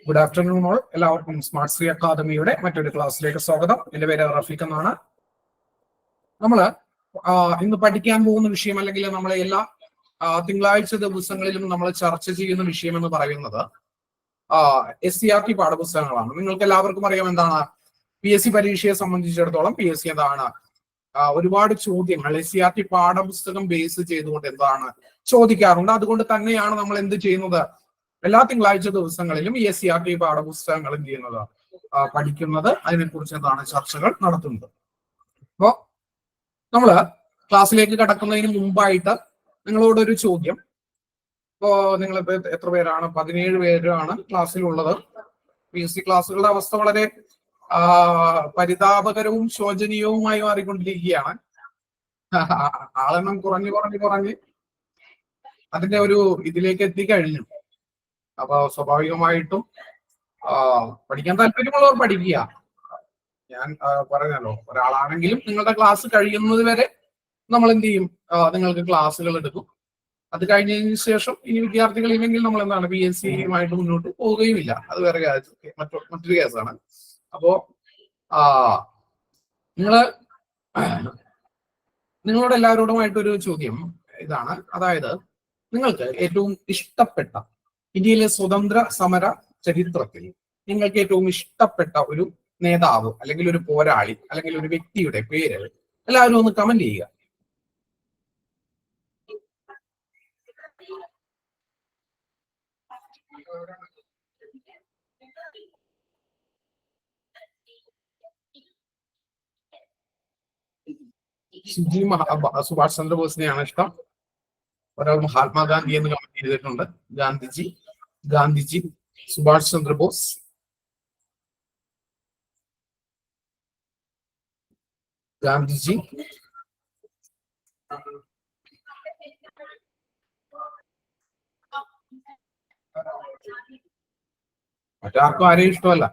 Good afternoon all. എല്ലാവർക്കും smart Shri അക്കാദമിയുടെ മറ്റൊരു ക്ലാസ്സിലേക്ക് സ്വാഗതം. എന്റെ പേര് റഫീഖ് എന്നാണ്. നമ്മള് ഇന്ന് പഠിക്കാൻ പോകുന്ന വിഷയം, അല്ലെങ്കിൽ നമ്മളെ എല്ലാ തിങ്കളാഴ്ച ദിവസങ്ങളിലും നമ്മൾ ചർച്ച ചെയ്യുന്ന വിഷയം എന്ന് പറയുന്നത് SCERT പാഠപുസ്തകങ്ങളാണ്. നിങ്ങൾക്ക് എല്ലാവർക്കും അറിയാം എന്താണ് PSC പരീക്ഷയെ സംബന്ധിച്ചിടത്തോളം PSC എന്താണ് ഒരുപാട് ചോദ്യങ്ങൾ SCERT പാഠപുസ്തകം ബേസ് ചെയ്തുകൊണ്ട് എന്താണ് ചോദിക്കാറുണ്ട്. അതുകൊണ്ട് തന്നെയാണ് നമ്മൾ എന്ത് ചെയ്യുന്നത്, എല്ലാ തിങ്കളാഴ്ച ദിവസങ്ങളിലും ഈ SCERT പാഠപുസ്തകങ്ങൾ എന്ത് ചെയ്യുന്നത്, പഠിക്കുന്നത്, അതിനെക്കുറിച്ച് എന്താണ് ചർച്ചകൾ നടത്തുന്നത്. അപ്പോ നമ്മള് ക്ലാസ്സിലേക്ക് കടക്കുന്നതിന് മുമ്പായിട്ട് നിങ്ങളോടൊരു ചോദ്യം. ഇപ്പോ നിങ്ങളിപ്പോ എത്ര പേരാണ്? 17 പേരാണ് ക്ലാസ്സിലുള്ളത്. PSC ക്ലാസ്സുകളുടെ അവസ്ഥ വളരെ പരിതാപകരവും ശോചനീയവുമായി മാറിക്കൊണ്ടിരിക്കുകയാണ്. ആളെണ്ണം കുറഞ്ഞ് അതിന്റെ ഒരു ഇതിലേക്ക് എത്തിക്കഴിഞ്ഞു. അപ്പൊ സ്വാഭാവികമായിട്ടും പഠിക്കാൻ താല്പര്യമുള്ളവർ പഠിക്കുക. ഞാൻ പറഞ്ഞല്ലോ, ഒരാളാണെങ്കിലും നിങ്ങളുടെ ക്ലാസ് കഴിയുന്നത് വരെ നമ്മൾ എന്ത് ചെയ്യും, നിങ്ങൾക്ക് ക്ലാസ്സുകൾ എടുക്കും. അത് കഴിഞ്ഞതിന് ശേഷം ഇനി വിദ്യാർത്ഥികൾ ഇല്ലെങ്കിൽ നമ്മൾ എന്താണ് PSCയുമായിട്ട് മുന്നോട്ട് പോവുകയുമില്ല. അത് വേറെ മറ്റൊരു കേസാണ്. അപ്പോ നിങ്ങളോട് എല്ലാവരോടുമായിട്ടൊരു ചോദ്യം ഇതാണ്. അതായത്, നിങ്ങൾക്ക് ഏറ്റവും ഇഷ്ടപ്പെട്ട ഇന്ത്യയിലെ സ്വതന്ത്ര സമര ചരിത്രത്തിൽ നിങ്ങൾക്ക് ഏറ്റവും ഇഷ്ടപ്പെട്ട ഒരു നേതാവ്, അല്ലെങ്കിൽ ഒരു പോരാളി, അല്ലെങ്കിൽ ഒരു വ്യക്തിയുടെ പേര് എല്ലാവരും ഒന്ന് കമന്റ് ചെയ്യുക. സുഭാഷ് ചന്ദ്രബോസിനെയാണ് ഇഷ്ടം. ഒരാൾ മഹാത്മാഗാന്ധി എന്ന് കമന്റ് ചെയ്തിട്ടുണ്ട്. ഗാന്ധിജി, സുഭാഷ് ചന്ദ്രബോസ്. ഗാന്ധിജി, മറ്റാർക്കും ആരെയും ഇഷ്ടമല്ല.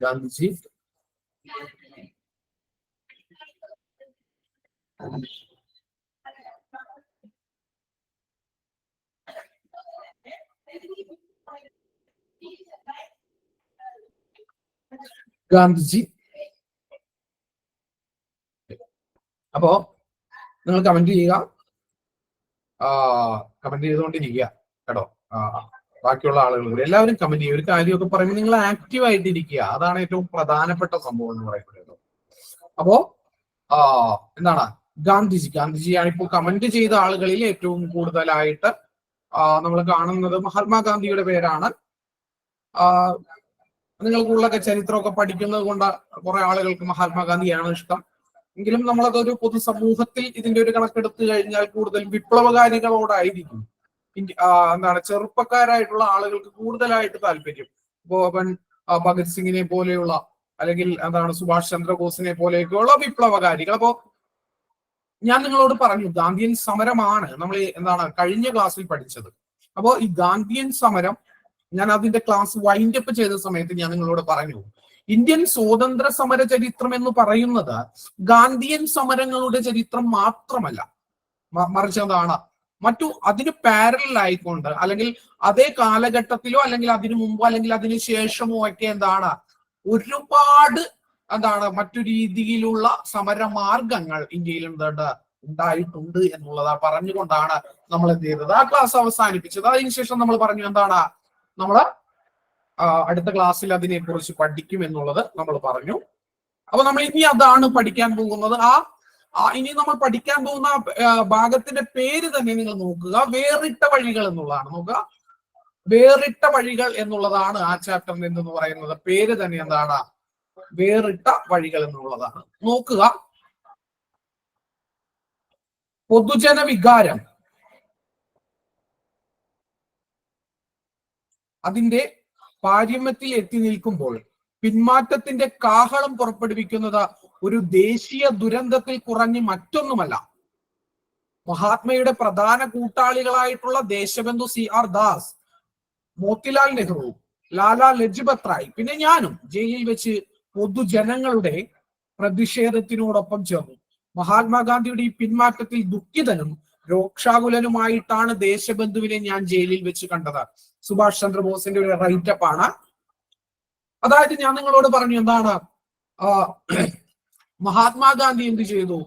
ഗാന്ധിജി, അപ്പോ നിങ്ങൾ കമന്റ് ചെയ്യുക, കമന്റ് ചെയ്തുകൊണ്ടിരിക്കുക കേട്ടോ. ബാക്കിയുള്ള ആളുകൾ എല്ലാവരും കമന്റ് ചെയ്യുക. ഒരു കാര്യമൊക്കെ പറയുമ്പോൾ നിങ്ങൾ ആക്റ്റീവ് ആയിട്ടിരിക്കുക. അതാണ് ഏറ്റവും പ്രധാനപ്പെട്ട സംഭവം എന്ന് പറയുന്നത്. അപ്പോ എന്താണ്, ഗാന്ധിജിയാണ് ഇപ്പോൾ കമന്റ് ചെയ്ത ആളുകളിൽ ഏറ്റവും കൂടുതലായിട്ട് നമ്മൾ കാണുന്നത്. മഹാത്മാഗാന്ധിയുടെ പേരാണ്. നിങ്ങൾക്കുള്ളൊക്കെ ചരിത്രമൊക്കെ പഠിക്കുന്നത് കൊണ്ട് കുറെ ആളുകൾക്ക് മഹാത്മാഗാന്ധിയാണ് ഇഷ്ടം. എങ്കിലും നമ്മളതൊരു പൊതുസമൂഹത്തിൽ ഇതിന്റെ ഒരു കണക്കെടുത്തു കഴിഞ്ഞാൽ കൂടുതൽ വിപ്ലവകാരികളോടായിരിക്കും എന്താണ് ചെറുപ്പക്കാരായിട്ടുള്ള ആളുകൾക്ക് കൂടുതലായിട്ട് താല്പര്യം. ഇപ്പോ ഭഗത് സിംഗിനെ പോലെയുള്ള, അല്ലെങ്കിൽ എന്താണ് സുഭാഷ് ചന്ദ്രബോസിനെ പോലെയൊക്കെയുള്ള വിപ്ലവകാരികൾ. അപ്പോ ഞാൻ നിങ്ങളോട് പറഞ്ഞു, ഗാന്ധിയൻ സമരമാണ് നമ്മൾ എന്താണ് കഴിഞ്ഞ ക്ലാസ്സിൽ പഠിച്ചത്. അപ്പോ ഈ ഗാന്ധിയൻ സമരം ഞാൻ അതിന്റെ ക്ലാസ് വൈൻഡ് അപ്പ് ചെയ്ത സമയത്ത് ഞാൻ നിങ്ങളോട് പറഞ്ഞു, ഇന്ത്യൻ സ്വാതന്ത്ര്യ സമര ചരിത്രം എന്ന് പറയുന്നത് ഗാന്ധിയൻ സമരങ്ങളുടെ ചരിത്രം മാത്രമല്ല, മറിച്ച് എന്താണ് അതിന് പാരലൽ ആയിക്കൊണ്ട്, അല്ലെങ്കിൽ അതേ കാലഘട്ടത്തിലോ അല്ലെങ്കിൽ അതിനു മുമ്പോ അല്ലെങ്കിൽ അതിനു ശേഷമോ ഒക്കെ എന്താണ് ഒരുപാട് മറ്റു രീതിയിലുള്ള സമരമാർഗങ്ങൾ ഇന്ത്യയിൽ ഉണ്ടായിട്ടുണ്ട് എന്നുള്ളത് പറഞ്ഞുകൊണ്ടാണ് നമ്മൾ എന്ത് ചെയ്തത്, ആ ക്ലാസ് അവസാനിപ്പിച്ചത്. അതിനുശേഷം നമ്മൾ പറഞ്ഞു എന്താണ് നമ്മള് അടുത്ത ക്ലാസ്സിൽ അതിനെ കുറിച്ച് പഠിക്കും എന്നുള്ളത് നമ്മൾ പറഞ്ഞു. അപ്പൊ നമ്മൾ ഇനി അതാണ് പഠിക്കാൻ പോകുന്നത്. ഇനി നമ്മൾ പഠിക്കാൻ പോകുന്ന ഭാഗത്തിന്റെ പേര് തന്നെ നിങ്ങൾ നോക്കുക, വേറിട്ട വഴികൾ എന്നുള്ളതാണ്. നോക്കുക, വേറിട്ട വഴികൾ എന്നുള്ളതാണ് ആ ചാപ്റ്ററിൽ എന്ന് പറയുന്നത്. പേര് തന്നെ എന്താണ്, വേറിട്ട വഴികൾ എന്നുള്ളതാണ്. നോക്കുക, പൊതുജന വികാരം അതിന്റെ പാരമ്യത്തിൽ എത്തി നിൽക്കുമ്പോൾ പിന്മാറ്റത്തിന്റെ കാഹളം പുറപ്പെടുവിക്കുന്നത് ഒരു ദേശീയ ദുരന്തത്തിൽ കുറഞ്ഞ് മറ്റൊന്നുമല്ല. മഹാത്മയുടെ പ്രധാന കൂട്ടാളികളായിട്ടുള്ള ദേശബന്ധു CR ദാസ്, മോത്തിലാൽ നെഹ്റു, ലാലാ ലജ്പത് റായ്, പിന്നെ ഞാനും ജയിലിൽ വെച്ച് പൊതുജനങ്ങളുടെ പ്രതിഷേധത്തിനോടൊപ്പം ചേർന്നു. മഹാത്മാഗാന്ധിയുടെ ഈ പിന്മാറ്റത്തിൽ ദുഃഖിതനും രോക്ഷാകുലനുമായിട്ടാണ് ദേശബന്ധുവിനെ ഞാൻ ജയിലിൽ വെച്ച് കണ്ടത്. സുഭാഷ് ചന്ദ്രബോസിന്റെ ഒരു റൈറ്റപ്പ് ആണ്. അതായത് ഞാൻ നിങ്ങളോട് പറഞ്ഞു എന്താണ്, മഹാത്മാഗാന്ധി എന്ത് ചെയ്തു,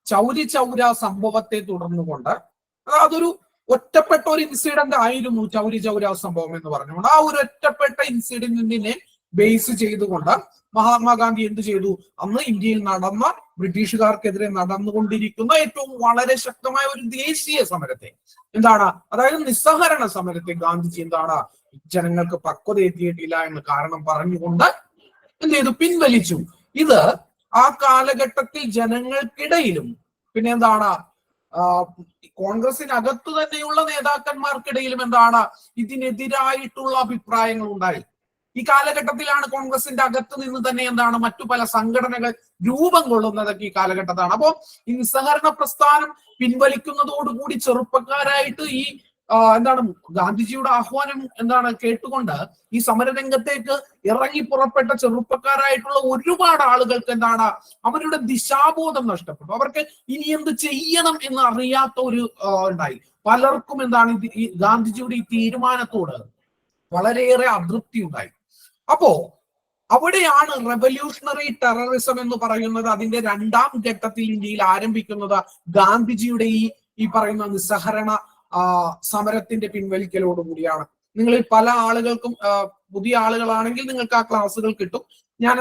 ചൗരി ചൗര സംഭവത്തെ തുടർന്നുകൊണ്ട്, അതൊരു ഒറ്റപ്പെട്ട ഒരു ഇൻസിഡന്റ് ആയിരുന്നു ചൗരി ചൗര സംഭവം എന്ന് പറഞ്ഞുകൊണ്ട്, ആ ഒരു ഒറ്റപ്പെട്ട ഇൻസിഡന്റിനെ ബേസ് ചെയ്തുകൊണ്ട് മഹാത്മാഗാന്ധി എന്ത് ചെയ്തു, അന്ന് ഇന്ത്യയിൽ നടന്ന ബ്രിട്ടീഷുകാർക്കെതിരെ നടന്നുകൊണ്ടിരിക്കുന്ന ഏറ്റവും വളരെ ശക്തമായ ഒരു ദേശീയ സമരത്തെ, എന്താണ്, അതായത് നിസ്സഹരണ സമരത്തെ ഗാന്ധിജി എന്താണ്, ജനങ്ങൾക്ക് പക്വത എത്തിയിട്ടില്ല എന്ന് കാരണം പറഞ്ഞുകൊണ്ട് എന്ത് ചെയ്തു, പിൻവലിച്ചു. ഇത് ആ കാലഘട്ടത്തിൽ ജനങ്ങൾക്കിടയിലും പിന്നെ എന്താണ്, കോൺഗ്രസിനകത്തു തന്നെയുള്ള നേതാക്കന്മാർക്കിടയിലും എന്താണ്, ഇതിനെതിരായിട്ടുള്ള അഭിപ്രായങ്ങൾ ഉണ്ടായി. ഈ കാലഘട്ടത്തിലാണ് കോൺഗ്രസിന്റെ അകത്ത് നിന്ന് തന്നെ എന്താണ് മറ്റു പല സംഘടനകൾ രൂപം കൊള്ളുന്നതൊക്കെ ഈ കാലഘട്ടത്താണ്. അപ്പോ ഈ നിസ്സഹരണ പ്രസ്ഥാനം പിൻവലിക്കുന്നതോടുകൂടി ചെറുപ്പക്കാരായിട്ട് ഈ എന്താണ് ഗാന്ധിജിയുടെ ആഹ്വാനം എന്താണ് കേട്ടുകൊണ്ട് ഈ സമരരംഗത്തേക്ക് ഇറങ്ങി പുറപ്പെട്ട ചെറുപ്പക്കാരായിട്ടുള്ള ഒരുപാട് ആളുകൾക്ക് എന്താണ് അവരുടെ ദിശാബോധം നഷ്ടപ്പെട്ടു. അവർക്ക് ഇനി എന്ത് ചെയ്യണം എന്ന് അറിയാത്ത ഒരു ഉണ്ടായി. പലർക്കും എന്താണ് ഈ ഗാന്ധിജിയുടെ ഈ തീരുമാനത്തോട് വളരെയേറെ അതൃപ്തി ഉണ്ടായി. അപ്പോ അവിടെയാണ് റെവല്യൂഷണറി ടെററിസം എന്ന് പറയുന്നത് അതിന്റെ രണ്ടാം ഘട്ടത്തിൽ ഇന്ത്യയിൽ ആരംഭിക്കുന്നത് ഗാന്ധിജിയുടെ ഈ പറയുന്ന നിസ്സഹരണ സമരത്തിന്റെ പിൻവലിക്കലോടുകൂടിയാണ്. നിങ്ങളിൽ പല ആളുകൾക്കും പുതിയ ആളുകളാണെങ്കിൽ നിങ്ങൾക്ക് ആ ക്ലാസ്സുകൾ കിട്ടും. ഞാൻ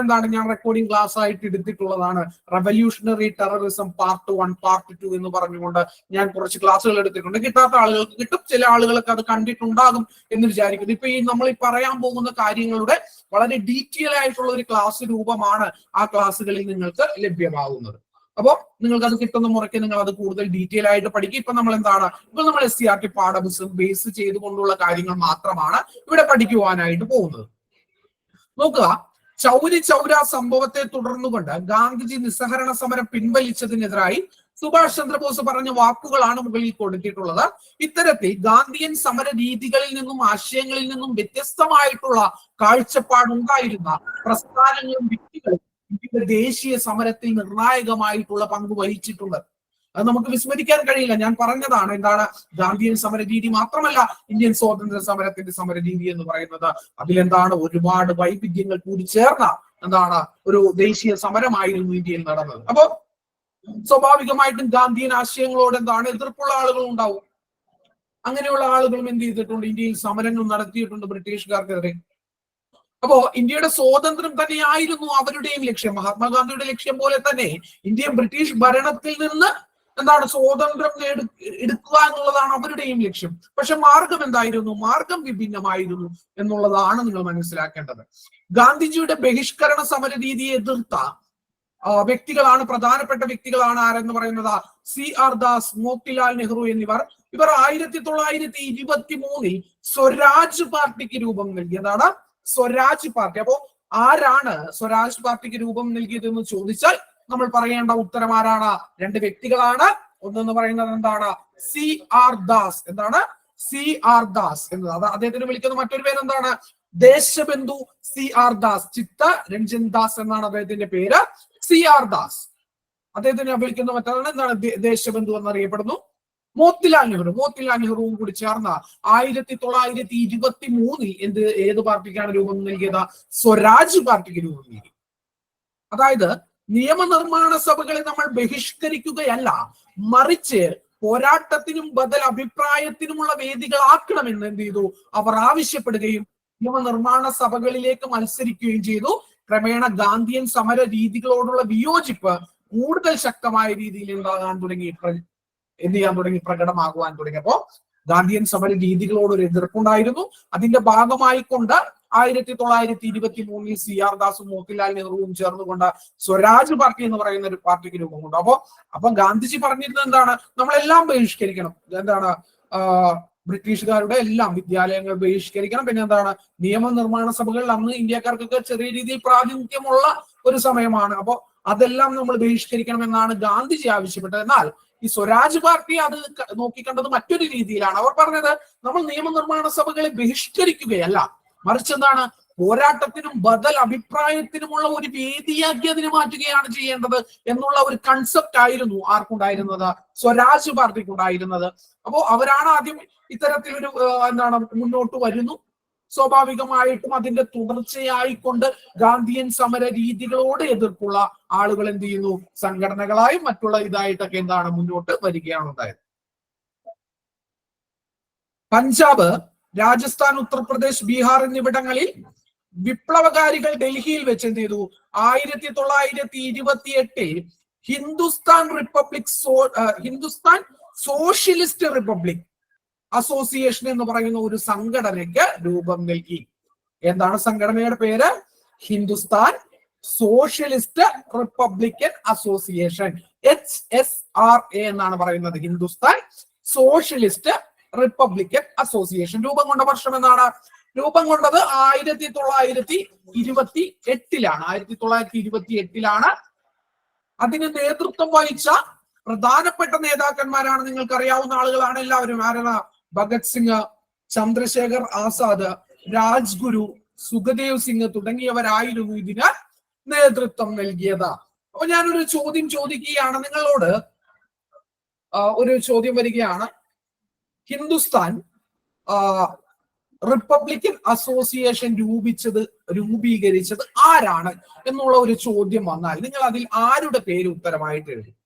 റെക്കോർഡിംഗ് ക്ലാസ് ആയിട്ട് എടുത്തിട്ടുള്ളതാണ്. റെവല്യൂഷണറി ടെററിസം പാർട്ട് 1 പാർട്ട് 2 എന്ന് പറഞ്ഞുകൊണ്ട് ഞാൻ കുറച്ച് ക്ലാസ്സുകൾ എടുത്തിട്ടുണ്ട്. കിട്ടാത്ത ആളുകൾക്ക് കിട്ടും, ചില ആളുകൾക്ക് അത് കണ്ടിട്ടുണ്ടാകും എന്ന് വിചാരിക്കുന്നു. ഇപ്പൊ നമ്മൾ ഈ പറയാൻ പോകുന്ന കാര്യങ്ങളുടെ വളരെ ഡീറ്റെയിൽ ആയിട്ടുള്ള ഒരു ക്ലാസ് രൂപമാണ് ആ ക്ലാസ്സുകളിൽ നിങ്ങൾക്ക് ലഭ്യമാകുന്നത്. അപ്പോ നിങ്ങൾക്ക് അത് കിട്ടുന്ന മുറയ്ക്ക് നിങ്ങൾ അത് കൂടുതൽ ഡീറ്റെയിൽ ആയിട്ട് പഠിക്കും. ഇപ്പൊ നമ്മൾ SCRT പാഠപുസ്തകം ബേസ് ചെയ്തുകൊണ്ടുള്ള കാര്യങ്ങൾ മാത്രമാണ് ഇവിടെ പഠിക്കുവാനായിട്ട് പോകുന്നത്. നോക്കുക, ചൗരി ചൗര സംഭവത്തെ തുടർന്നുകൊണ്ട് ഗാന്ധിജി നിസ്സഹരണ സമരം പിൻവലിച്ചതിനെതിരായി സുഭാഷ് ചന്ദ്രബോസ് പറഞ്ഞ വാക്കുകളാണ് മുകളിൽ കൊടുത്തിട്ടുള്ളത്. ഇത്തരത്തിൽ ഗാന്ധിയൻ സമര രീതികളിൽ നിന്നും ആശയങ്ങളിൽ നിന്നും വ്യത്യസ്തമായിട്ടുള്ള കാഴ്ചപ്പാടുണ്ടായിരുന്ന പ്രസ്ഥാനങ്ങളും വ്യക്തികളും ഇന്ത്യയുടെ ദേശീയ സമരത്തിൽ നിർണായകമായിട്ടുള്ള പങ്ക് വഹിച്ചിട്ടുണ്ട്. അത് നമുക്ക് വിസ്മരിക്കാൻ കഴിയില്ല. ഞാൻ പറഞ്ഞതാണ് എന്താണ് ഗാന്ധിയൻ സമര രീതി മാത്രമല്ല ഇന്ത്യൻ സ്വാതന്ത്ര്യ സമരത്തിന്റെ സമര രീതി എന്ന് പറയുന്നത്. അതിലെന്താണ് ഒരുപാട് വൈവിധ്യങ്ങൾ കൂടി ചേർന്ന എന്താണ് ഒരു ദേശീയ സമരമായിരുന്നു ഇന്ത്യയിൽ നടന്നത്. അപ്പോ സ്വാഭാവികമായിട്ടും ഗാന്ധിയൻ ആശയങ്ങളോട് എന്താണ് എതിർപ്പുള്ള ആളുകൾ ഉണ്ടാവും. അങ്ങനെയുള്ള ആളുകളും എന്ത് ചെയ്തിട്ടുണ്ട്, ഇന്ത്യയിൽ സമരങ്ങൾ നടത്തിയിട്ടുണ്ട് ബ്രിട്ടീഷുകാർക്കെതിരെ. അപ്പോ ഇന്ത്യയുടെ സ്വാതന്ത്ര്യം തന്നെയായിരുന്നു അവരുടെയും ലക്ഷ്യം. മഹാത്മാഗാന്ധിയുടെ ലക്ഷ്യം പോലെ തന്നെ ഇന്ത്യ ബ്രിട്ടീഷ് ഭരണത്തിൽ നിന്ന് എന്താണ് സ്വാതന്ത്ര്യം എടുക്കുക എന്നുള്ളതാണ് അവരുടെയും ലക്ഷ്യം. പക്ഷെ മാർഗം എന്തായിരുന്നു, മാർഗം വിഭിന്നമായിരുന്നു എന്നുള്ളതാണ് നിങ്ങൾ മനസ്സിലാക്കേണ്ടത്. ഗാന്ധിജിയുടെ ബഹിഷ്കരണ സമര രീതിയെ എതിർത്ത വ്യക്തികളാണ്, പ്രധാനപ്പെട്ട വ്യക്തികളാണ് ആരെന്ന് പറയുന്നത് CR ദാസ്, മോത്തിലാൽ നെഹ്റു എന്നിവർ. ഇവർ 1923 സ്വരാജ് പാർട്ടിക്ക് രൂപം നൽകിയതാണ് സ്വരാജ് പാർട്ടി. അപ്പോ ആരാണ് സ്വരാജ് പാർട്ടിക്ക് രൂപം നൽകിയതെന്ന് ചോദിച്ചാൽ നമ്മൾ പറയേണ്ട ഉത്തരം ആരാണ്, രണ്ട് വ്യക്തികളാണ്. ഒന്നെന്ന് പറയുന്നത് എന്താണ് CR ദാസ്, എന്താണ് CR ദാസ് എന്നത്. അദ്ദേഹത്തിന് വിളിക്കുന്ന മറ്റൊരു പേര് എന്താണ് ദേശബന്ധു CR ദാസ്, ചിത്ത രഞ്ജൻ ദാസ് എന്നാണ് അദ്ദേഹത്തിന്റെ പേര്. CR ദാസ് അദ്ദേഹത്തിനെ വിളിക്കുന്ന മറ്റൊരാണ് എന്താണ് ദേശബന്ധു എന്നറിയപ്പെടുന്നു. മോത്തിലാൽ നെഹ്റുവും കൂടി ചേർന്ന 1923 ഏത് പാർട്ടിക്കാണ് രൂപം നൽകിയത്, സ്വരാജ് പാർട്ടിക്ക് രൂപം നൽകി. അതായത് നിയമനിർമ്മാണ സഭകളെ നമ്മൾ ബഹിഷ്കരിക്കുകയല്ല, മറിച്ച് പോരാട്ടത്തിനും ബദൽ അഭിപ്രായത്തിനുമുള്ള വേദികളാക്കണമെന്ന് എന്ത് ചെയ്തു അവർ ആവശ്യപ്പെടുകയും നിയമനിർമ്മാണ സഭകളിലേക്ക് മത്സരിക്കുകയും ചെയ്തു. ക്രമേണ ഗാന്ധിയൻ സമര രീതികളോടുള്ള വിയോജിപ്പ് കൂടുതൽ ശക്തമായ രീതിയിൽ എന്ത് ചെയ്യാൻ തുടങ്ങി പ്രകടമാകുവാൻ തുടങ്ങിയപ്പോ ഗാന്ധിയൻ സമര രീതികളോട് ഒരു എതിർപ്പുണ്ടായിരുന്നു. അതിന്റെ ഭാഗമായിക്കൊണ്ട് 1923 CR ദാസും മോത്തിലാൽ നെഹ്റുവും ചേർന്നുകൊണ്ട് സ്വരാജ് പാർട്ടി എന്ന് പറയുന്ന ഒരു പാർട്ടിക്ക് രൂപം കൊണ്ടു. അപ്പൊ ഗാന്ധിജി പറഞ്ഞിരുന്നത് എന്താണ്, നമ്മളെല്ലാം ബഹിഷ്കരിക്കണം, എന്താണ് ബ്രിട്ടീഷുകാരുടെ എല്ലാം വിദ്യാലയങ്ങൾ ബഹിഷ്കരിക്കണം. പിന്നെ എന്താണ് നിയമനിർമ്മാണ സഭകളിൽ അന്ന് ഇന്ത്യക്കാർക്കൊക്കെ ചെറിയ രീതിയിൽ പ്രാതിനിധ്യമുള്ള ഒരു സമയമാണ്. അപ്പൊ അതെല്ലാം നമ്മൾ ബഹിഷ്കരിക്കണം എന്നാണ് ഗാന്ധിജി ആവശ്യപ്പെട്ടത്. എന്നാൽ ഈ സ്വരാജ് പാർട്ടി അത് നോക്കിക്കണ്ടത് മറ്റൊരു രീതിയിലാണ്. അവർ പറഞ്ഞത് നമ്മൾ നിയമനിർമ്മാണ സഭകളെ ബഹിഷ്കരിക്കുകയല്ല, മറിച്ച് എന്താണ് പോരാട്ടത്തിനും ബദൽ അഭിപ്രായത്തിനുമുള്ള ഒരു വേദിയാക്കി അതിനെ മാറ്റുകയാണ് ചെയ്യേണ്ടത് എന്നുള്ള ഒരു കൺസെപ്റ്റ് ആയിരുന്നു ആർക്കുണ്ടായിരുന്നത്? സ്വരാജ് പാർട്ടിക്കുണ്ടായിരുന്നത്. അപ്പോ അവരാണ് ആദ്യം ഇത്തരത്തിലൊരു മുന്നോട്ട് വരുന്നു. സ്വാഭാവികമായിട്ടും അതിന്റെ തുടർച്ചയായിക്കൊണ്ട് ഗാന്ധിയൻ സമര രീതികളോട് എതിർപ്പുള്ള ആളുകൾ എന്ത് ചെയ്യുന്നു? സംഘടനകളായും മറ്റുള്ള ഇതായിട്ടൊക്കെ മുന്നോട്ട് വരികയാണ് ഉണ്ടായത്. പഞ്ചാബ്, രാജസ്ഥാൻ, ഉത്തർപ്രദേശ്, ബീഹാർ എന്നിവിടങ്ങളിൽ വിപ്ലവകാരികൾ ഡൽഹിയിൽ വെച്ച് എന്ത് ചെയ്തു? 1928 ഹിന്ദുസ്ഥാൻ സോഷ്യലിസ്റ്റ് റിപ്പബ്ലിക് അസോസിയേഷൻ എന്ന് പറയുന്ന ഒരു സംഘടനയ്ക്ക് രൂപം നൽകി. എന്താണ് സംഘടനയുടെ പേര്? Hindustan socialist Republican association, HSRA എന്നാണ് പറയുന്നത്. ഹിന്ദുസ്ഥാൻ സോഷ്യലിസ്റ്റ് റിപ്പബ്ലിക്കൻ അസോസിയേഷൻ രൂപം കൊണ്ട വർഷം എന്നാണ്? രൂപം കൊണ്ടത് 1928-ലാണ്. 1928-ലാണ്. അതിന് നേതൃത്വം വഹിച്ച പ്രധാനപ്പെട്ട നേതാക്കന്മാരാണ്, നിങ്ങൾക്കറിയാവുന്ന ആളുകളാണ് എല്ലാവരും. ആരാണ്? ഭഗത് സിംഗ്, ചന്ദ്രശേഖർ ആസാദ്, രാജ്ഗുരു, സുഖദേവ് സിംഗ് തുടങ്ങിയവരായിരുന്നു ഇതിന് നേതൃത്വം നൽകിയത്. അപ്പൊ ഞാനൊരു ചോദ്യം ചോദിക്കുകയാണ് നിങ്ങളോട്. ഒരു ചോദ്യം വരികയാണ്. ഹിന്ദുസ്ഥാൻ റിപ്പബ്ലിക്കൻ അസോസിയേഷൻ രൂപീകരിച്ചത് ആരാണ് എന്നുള്ള ഒരു ചോദ്യം വന്നാൽ നിങ്ങൾ അതിൽ ആരുടെ പേര് ഉത്തരമായിട്ട് എഴുതും?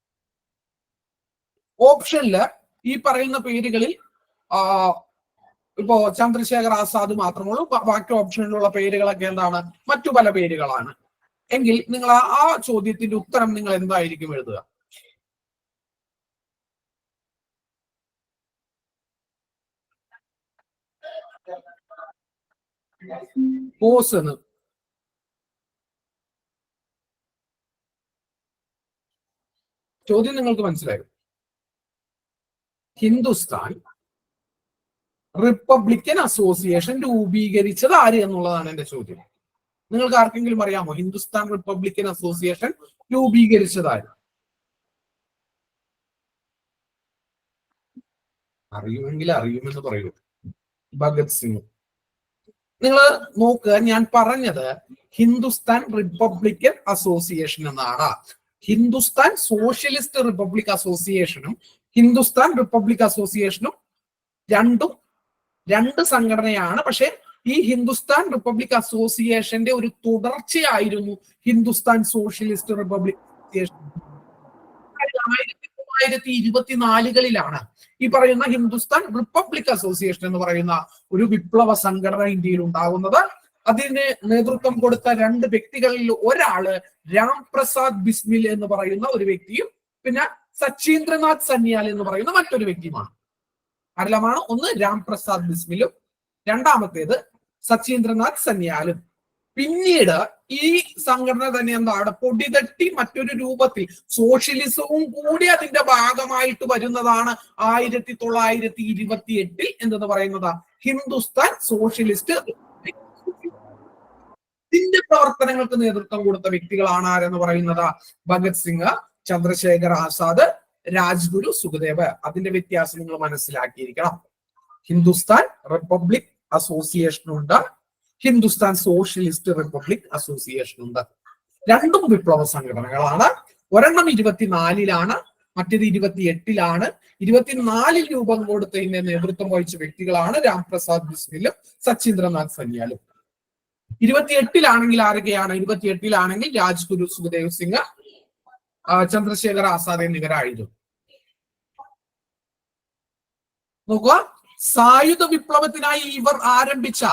ഓപ്ഷനില് ഈ പറയുന്ന പേരുകളിൽ ഇപ്പോ ചന്ദ്രശേഖർ ആസാദ് മാത്രമുള്ളൂ. ബാക്കി ഓപ്ഷനിലുള്ള പേരുകളൊക്കെ മറ്റു പല പേരുകളാണ്. എങ്കിൽ നിങ്ങൾ ആ ചോദ്യത്തിന്റെ ഉത്തരം നിങ്ങൾ എന്തായിരിക്കും എഴുതുക? ബോസ് എന്ന്. ചോദ്യം നിങ്ങൾക്ക് മനസ്സിലായോ? ഹിന്ദുസ്ഥാൻ റിപ്പബ്ലിക്കൻ അസോസിയേഷൻ രൂപീകരിച്ചത് ആര് എന്നുള്ളതാണ് എന്റെ ചോദ്യം. നിങ്ങൾക്ക് ആർക്കെങ്കിലും അറിയാമോ ഹിന്ദുസ്ഥാൻ റിപ്പബ്ലിക്കൻ അസോസിയേഷൻ രൂപീകരിച്ചത് ആര്? അറിയുമെങ്കിൽ അറിയുമെന്ന് പറയൂ. ഭഗത് സിംഗ്. നിങ്ങൾ നോക്കുക, ഞാൻ പറഞ്ഞത് ഹിന്ദുസ്ഥാൻ റിപ്പബ്ലിക്കൻ അസോസിയേഷൻ എന്നാണ്. ഹിന്ദുസ്ഥാൻ സോഷ്യലിസ്റ്റ് റിപ്പബ്ലിക് അസോസിയേഷനും ഹിന്ദുസ്ഥാൻ റിപ്പബ്ലിക് അസോസിയേഷനും രണ്ട് സംഘടനയാണ്. പക്ഷെ ഈ ഹിന്ദുസ്ഥാൻ റിപ്പബ്ലിക് അസോസിയേഷന്റെ ഒരു തുടർച്ചയായിരുന്നു ഹിന്ദുസ്ഥാൻ സോഷ്യലിസ്റ്റ് റിപ്പബ്ലിക് അസോസിയേഷൻ. 1924 ഈ പറയുന്ന ഹിന്ദുസ്ഥാൻ റിപ്പബ്ലിക് അസോസിയേഷൻ എന്ന് പറയുന്ന ഒരു വിപ്ലവ സംഘടന ഇന്ത്യയിൽ ഉണ്ടാകുന്നത്. അതിന് നേതൃത്വം കൊടുത്ത രണ്ട് വ്യക്തികളിൽ ഒരാള് രാംപ്രസാദ് ബിസ്മിൽ എന്ന് പറയുന്ന ഒരു വ്യക്തിയും പിന്നെ സച്ചീന്ദ്രനാഥ് സന്യാൽ എന്ന് പറയുന്ന മറ്റൊരു വ്യക്തിയുമാണ്. ആരെല്ലാമാണ്? ഒന്ന് രാംപ്രസാദ് ബിസ്മിലും രണ്ടാമത്തേത് സച്ചീന്ദ്രനാഥ് സന്യാലും. പിന്നീട് ഈ സംഘടന തന്നെ പൊടിതട്ടി മറ്റൊരു രൂപത്തിൽ സോഷ്യലിസവും കൂടി അതിന്റെ ഭാഗമായിട്ട് വരുന്നതാണ് 1928 എന്തെന്ന് പറയുന്നത് ഹിന്ദുസ്ഥാൻ സോഷ്യലിസ്റ്റ്. ഇതിന്റെ പ്രവർത്തനങ്ങൾക്ക് നേതൃത്വം കൊടുത്ത വ്യക്തികളാണ് ആരെന്ന് പറയുന്നത്? ഭഗത് സിംഗ്, ചന്ദ്രശേഖർ ആസാദ്, രാജ്ഗുരു, സുഖദേവ്. അതിന്റെ വ്യത്യാസം നിങ്ങൾ മനസ്സിലാക്കിയിരിക്കണം. ഹിന്ദുസ്ഥാൻ റിപ്പബ്ലിക് അസോസിയേഷൻ ഉണ്ട്, ഹിന്ദുസ്ഥാൻ സോഷ്യലിസ്റ്റ് റിപ്പബ്ലിക് അസോസിയേഷൻ ഉണ്ട്. രണ്ടും വിപ്ലവ സംഘടനകളാണ്. ഒരെണ്ണം 24-ലാണ്, മറ്റേത് 28-ലാണ്. 24-ൽ രൂപം കൊടുത്തതിന്റെ നേതൃത്വം വഹിച്ച വ്യക്തികളാണ് രാംപ്രസാദ് ബിസ്മിലും സച്ചീന്ദ്രനാഥ് സന്യാലും. 28-ലാണെങ്കിൽ ആരൊക്കെയാണ്? 28-ലാണെങ്കിൽ രാജ്ഗുരു, സുഖദേവ് സിംഗ്, ചന്ദ്രശേഖർ ആസാദ് എന്നിവരായിരുന്നു. നോക്കുക, സായുധ വിപ്ലവത്തിനായി ഇവർ ആരംഭിച്ച